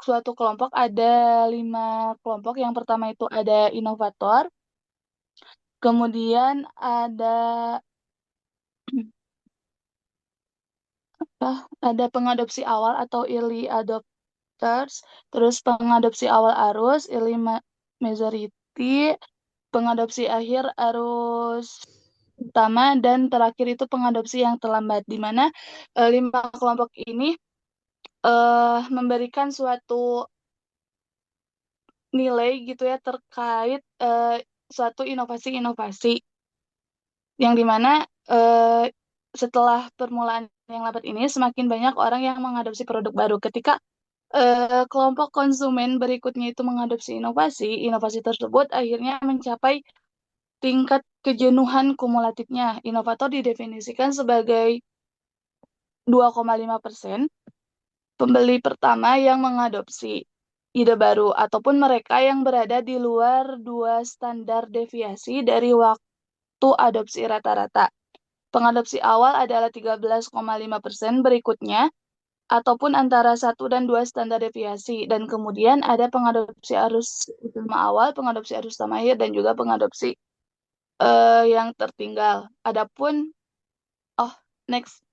suatu kelompok ada 5 kelompok. Yang pertama itu ada inovator, Kemudian ada ada pengadopsi awal atau early adopters, terus pengadopsi awal arus, early majority, pengadopsi akhir arus utama, dan terakhir itu pengadopsi yang terlambat, di mana 5 kelompok ini memberikan suatu nilai gitu ya terkait suatu inovasi-inovasi yang dimana setelah permulaan yang lambat ini semakin banyak orang yang mengadopsi produk baru. Ketika kelompok konsumen berikutnya itu mengadopsi inovasi tersebut akhirnya mencapai tingkat kejenuhan kumulatifnya. Inovator didefinisikan sebagai 2,5% pembeli pertama yang mengadopsi ide baru ataupun mereka yang berada di luar 2 standar deviasi dari waktu adopsi rata-rata. Pengadopsi awal adalah 13,5% berikutnya ataupun antara 1 dan 2 standar deviasi, dan kemudian ada pengadopsi arus utama awal, pengadopsi arus utama akhir, dan juga pengadopsi yang tertinggal. Next.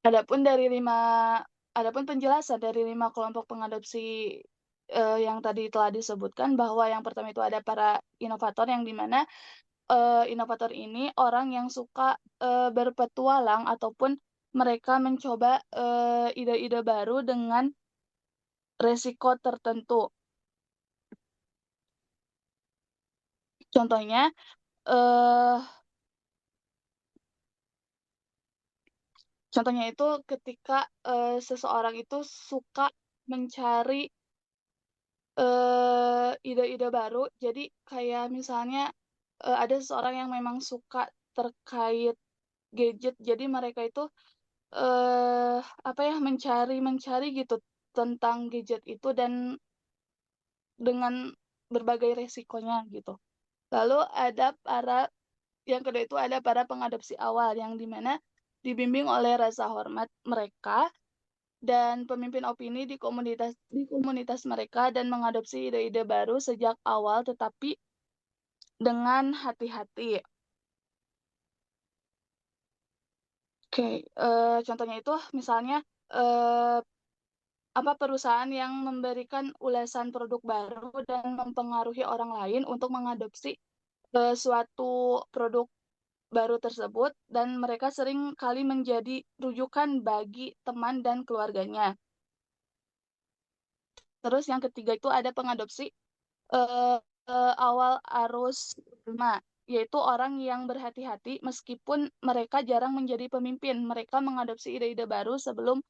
Adapun penjelasan dari 5 kelompok pengadopsi yang tadi telah disebutkan, bahwa yang pertama itu ada para inovator, yang dimana inovator ini orang yang suka berpetualang ataupun mereka mencoba ide-ide baru dengan resiko tertentu. Contohnya itu ketika seseorang itu suka mencari ide-ide baru. Jadi kayak misalnya ada seseorang yang memang suka terkait gadget, jadi mereka itu mencari gitu tentang gadget itu dan dengan berbagai resikonya gitu. Lalu yang kedua itu ada para pengadopsi awal, yang dimana dibimbing oleh rasa hormat mereka dan pemimpin opini di komunitas mereka, dan mengadopsi ide-ide baru sejak awal tetapi dengan hati-hati. Oke, contohnya itu misalnya perusahaan yang memberikan ulasan produk baru dan mempengaruhi orang lain untuk mengadopsi suatu produk baru tersebut, dan mereka sering kali menjadi rujukan bagi teman dan keluarganya. Terus yang ketiga itu ada pengadopsi awal arus utama, yaitu orang yang berhati-hati meskipun mereka jarang menjadi pemimpin. Mereka mengadopsi ide-ide baru sebelum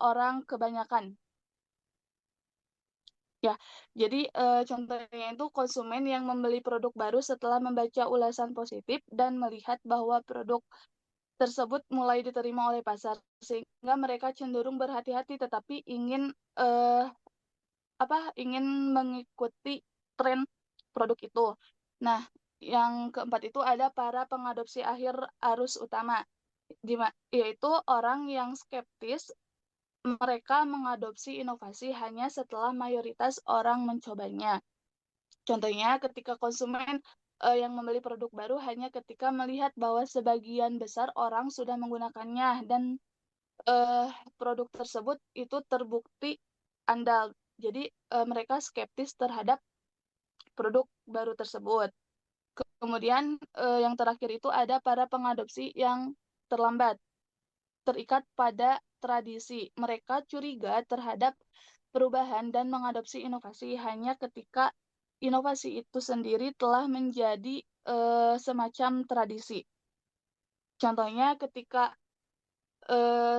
orang kebanyakan. Ya, jadi contohnya itu konsumen yang membeli produk baru setelah membaca ulasan positif dan melihat bahwa produk tersebut mulai diterima oleh pasar, sehingga mereka cenderung berhati-hati tetapi ingin mengikuti tren produk itu. Nah, yang keempat itu ada para pengadopsi akhir arus utama, yaitu orang yang skeptis. Mereka mengadopsi inovasi hanya setelah mayoritas orang mencobanya. Contohnya ketika konsumen yang membeli produk baru hanya ketika melihat bahwa sebagian besar orang sudah menggunakannya dan produk tersebut itu terbukti andal. Jadi mereka skeptis terhadap produk baru tersebut. Kemudian yang terakhir itu ada para pengadopsi yang terlambat, terikat pada tradisi. Mereka curiga terhadap perubahan dan mengadopsi inovasi hanya ketika inovasi itu sendiri telah menjadi semacam tradisi. Contohnya ketika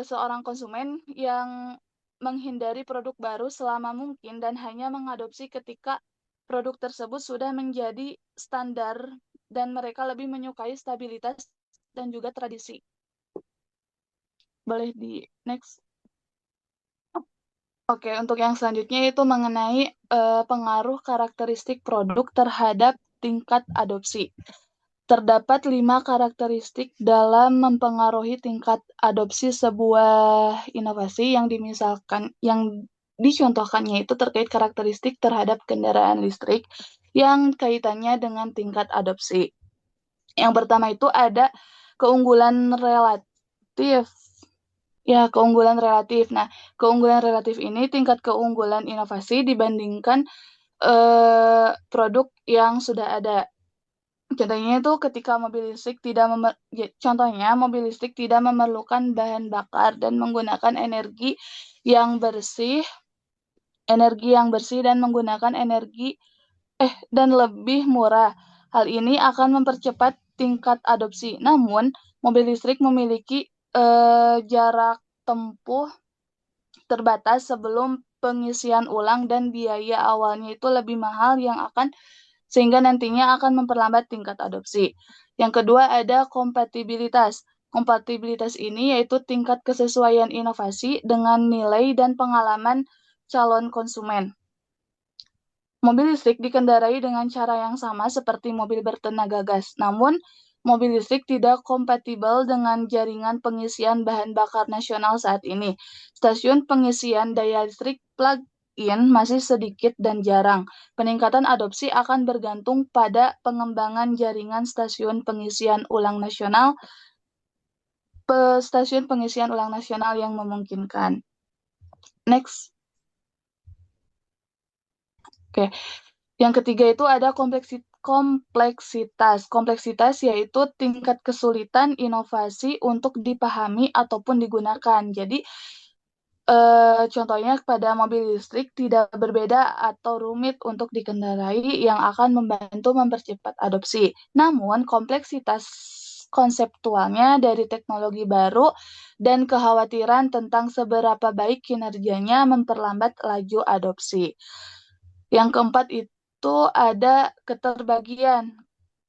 seorang konsumen yang menghindari produk baru selama mungkin dan hanya mengadopsi ketika produk tersebut sudah menjadi standar dan mereka lebih menyukai stabilitas dan juga tradisi. Boleh di next. Oke, untuk yang selanjutnya itu mengenai pengaruh karakteristik produk terhadap tingkat adopsi. Terdapat 5 karakteristik dalam mempengaruhi tingkat adopsi sebuah inovasi yang dicontohkannya itu terkait karakteristik terhadap kendaraan listrik, yang kaitannya dengan tingkat adopsi. Yang pertama itu ada keunggulan relatif. Ya, keunggulan relatif. Nah, keunggulan relatif ini tingkat keunggulan inovasi dibandingkan produk yang sudah ada. Contohnya itu ketika mobil listrik tidak memerlukan bahan bakar dan menggunakan energi yang bersih dan menggunakan dan lebih murah. Hal ini akan mempercepat tingkat adopsi. Namun, mobil listrik memiliki jarak tempuh terbatas sebelum pengisian ulang dan biaya awalnya itu lebih mahal sehingga nantinya akan memperlambat tingkat adopsi. Yang kedua ada kompatibilitas. Kompatibilitas ini yaitu tingkat kesesuaian inovasi dengan nilai dan pengalaman calon konsumen. Mobil listrik dikendarai dengan cara yang sama seperti mobil bertenaga gas, namun mobil listrik tidak kompatibel dengan jaringan pengisian bahan bakar nasional saat ini. Stasiun pengisian daya listrik plug-in masih sedikit dan jarang. Peningkatan adopsi akan bergantung pada pengembangan jaringan stasiun pengisian ulang nasional yang memungkinkan. Next. Oke. Yang ketiga itu ada kompleksitas. Kompleksitas yaitu tingkat kesulitan inovasi untuk dipahami ataupun digunakan. Jadi, contohnya pada mobil listrik tidak berbeda atau rumit untuk dikendarai yang akan membantu mempercepat adopsi. Namun, kompleksitas konseptualnya dari teknologi baru dan kekhawatiran tentang seberapa baik kinerjanya memperlambat laju adopsi. Yang keempat itu ada keterbagian.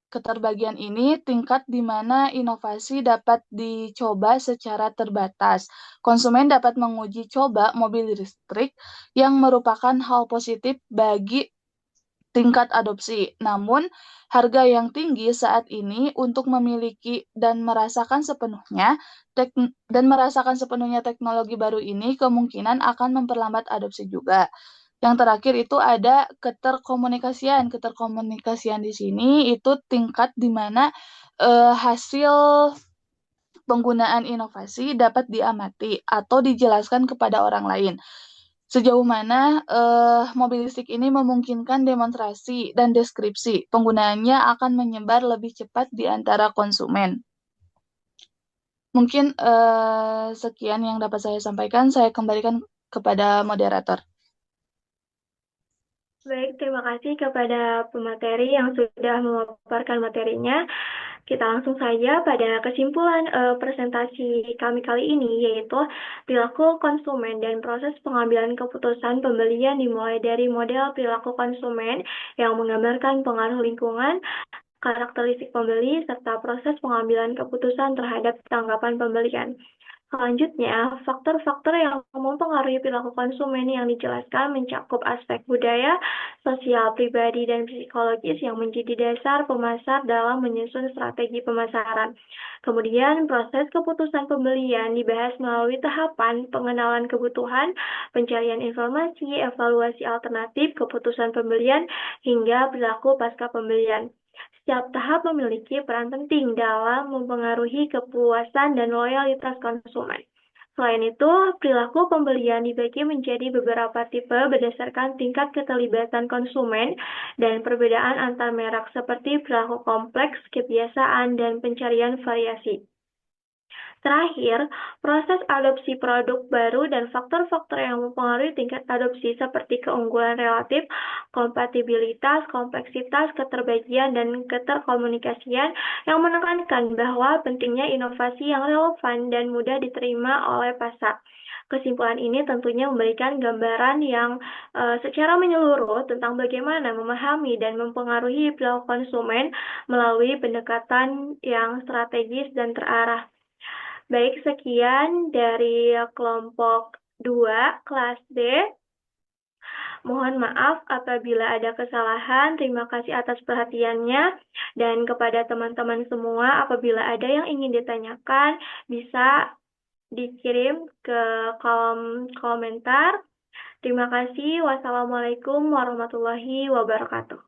Keterbagian ini tingkat di mana inovasi dapat dicoba secara terbatas. Konsumen dapat menguji coba mobil listrik yang merupakan hal positif bagi tingkat adopsi. Namun, harga yang tinggi saat ini untuk memiliki dan merasakan sepenuhnya teknologi baru ini kemungkinan akan memperlambat adopsi juga. Yang terakhir itu ada keterkomunikasian. Keterkomunikasian di sini itu tingkat di mana hasil penggunaan inovasi dapat diamati atau dijelaskan kepada orang lain. Sejauh mana mobil listrik ini memungkinkan demonstrasi dan deskripsi. Penggunaannya akan menyebar lebih cepat di antara konsumen. Mungkin sekian yang dapat saya sampaikan. Saya kembalikan kepada moderator. Baik, terima kasih kepada pemateri yang sudah memaparkan materinya. Kita langsung saja pada kesimpulan presentasi kami kali ini, yaitu perilaku konsumen dan proses pengambilan keputusan pembelian dimulai dari model perilaku konsumen yang menggambarkan pengaruh lingkungan, karakteristik pembeli, serta proses pengambilan keputusan terhadap tanggapan pembelian. Selanjutnya, faktor-faktor yang mempengaruhi perilaku konsumen yang dijelaskan mencakup aspek budaya, sosial, pribadi, dan psikologis yang menjadi dasar pemasar dalam menyusun strategi pemasaran. Kemudian, proses keputusan pembelian dibahas melalui tahapan pengenalan kebutuhan, pencarian informasi, evaluasi alternatif, keputusan pembelian, hingga perilaku pasca pembelian. Setiap tahap memiliki peran penting dalam mempengaruhi kepuasan dan loyalitas konsumen. Selain itu, perilaku pembelian dibagi menjadi beberapa tipe berdasarkan tingkat keterlibatan konsumen dan perbedaan antar merek seperti perilaku kompleks, kebiasaan, dan pencarian variasi. Terakhir, proses adopsi produk baru dan faktor-faktor yang mempengaruhi tingkat adopsi seperti keunggulan relatif, kompatibilitas, kompleksitas, keterbagian, dan keterkomunikasian yang menekankan bahwa pentingnya inovasi yang relevan dan mudah diterima oleh pasar. Kesimpulan ini tentunya memberikan gambaran yang secara menyeluruh tentang bagaimana memahami dan mempengaruhi perilaku konsumen melalui pendekatan yang strategis dan terarah. Baik, sekian dari kelompok 2 kelas D. Mohon maaf apabila ada kesalahan. Terima kasih atas perhatiannya. Dan kepada teman-teman semua, apabila ada yang ingin ditanyakan, bisa dikirim ke kolom komentar. Terima kasih. Wassalamualaikum warahmatullahi wabarakatuh.